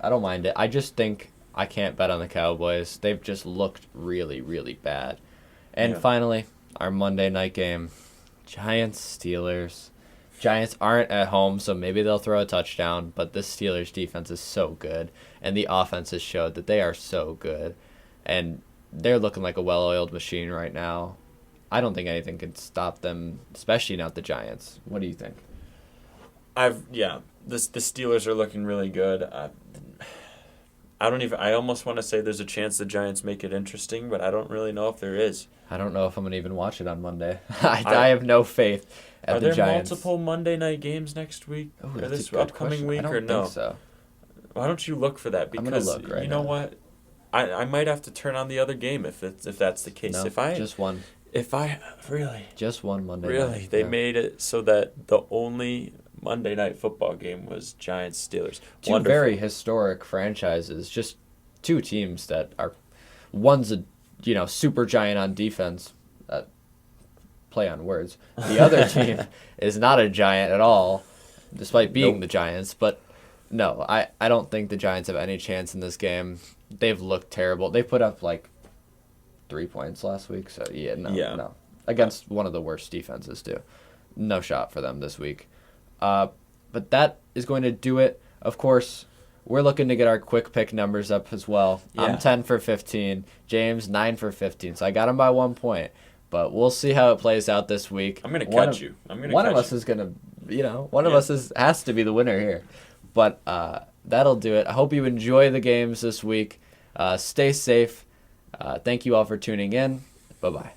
I just think I can't bet on the Cowboys. They've just looked really, really bad. And finally, our Monday night game, Giants-Steelers. Giants aren't at home, so maybe they'll throw a touchdown, but this Steelers defense is so good, and the offense has showed that they are so good, and they're looking like a well-oiled machine right now. I don't think anything can stop them, especially not the Giants. What do you think? The Steelers are looking really good. I almost want to say there's a chance the Giants make it interesting, but I don't really know if there is. I don't know if I'm going to even watch it on Monday. I have no faith at the Giants. Are there multiple Monday night games next week? Ooh, or that's this a good upcoming question. week I don't or no? think so. Why don't you look for that? Because I'm gonna look right you know now. what? I might have to turn on the other game if that's the case. No, Just one Monday night. Really? They made it so that the only Monday Night Football game was Giants-Steelers. Two very historic franchises, just two teams that are, one's a super giant on defense, play on words. The other team is not a giant at all, despite being the Giants. But no, I don't think the Giants have any chance in this game. They've looked terrible. They put up like 3 points last week, so no. Against one of the worst defenses too. No shot for them this week. But that is going to do it. Of course, we're looking to get our quick pick numbers up as well. Yeah. I'm 10 for 15. James, 9 for 15. So I got him by 1 point. But we'll see how it plays out this week. I'm going to catch you. One of us is going to, one of us has to be the winner here. But that'll do it. I hope you enjoy the games this week. Stay safe. Thank you all for tuning in. Bye-bye.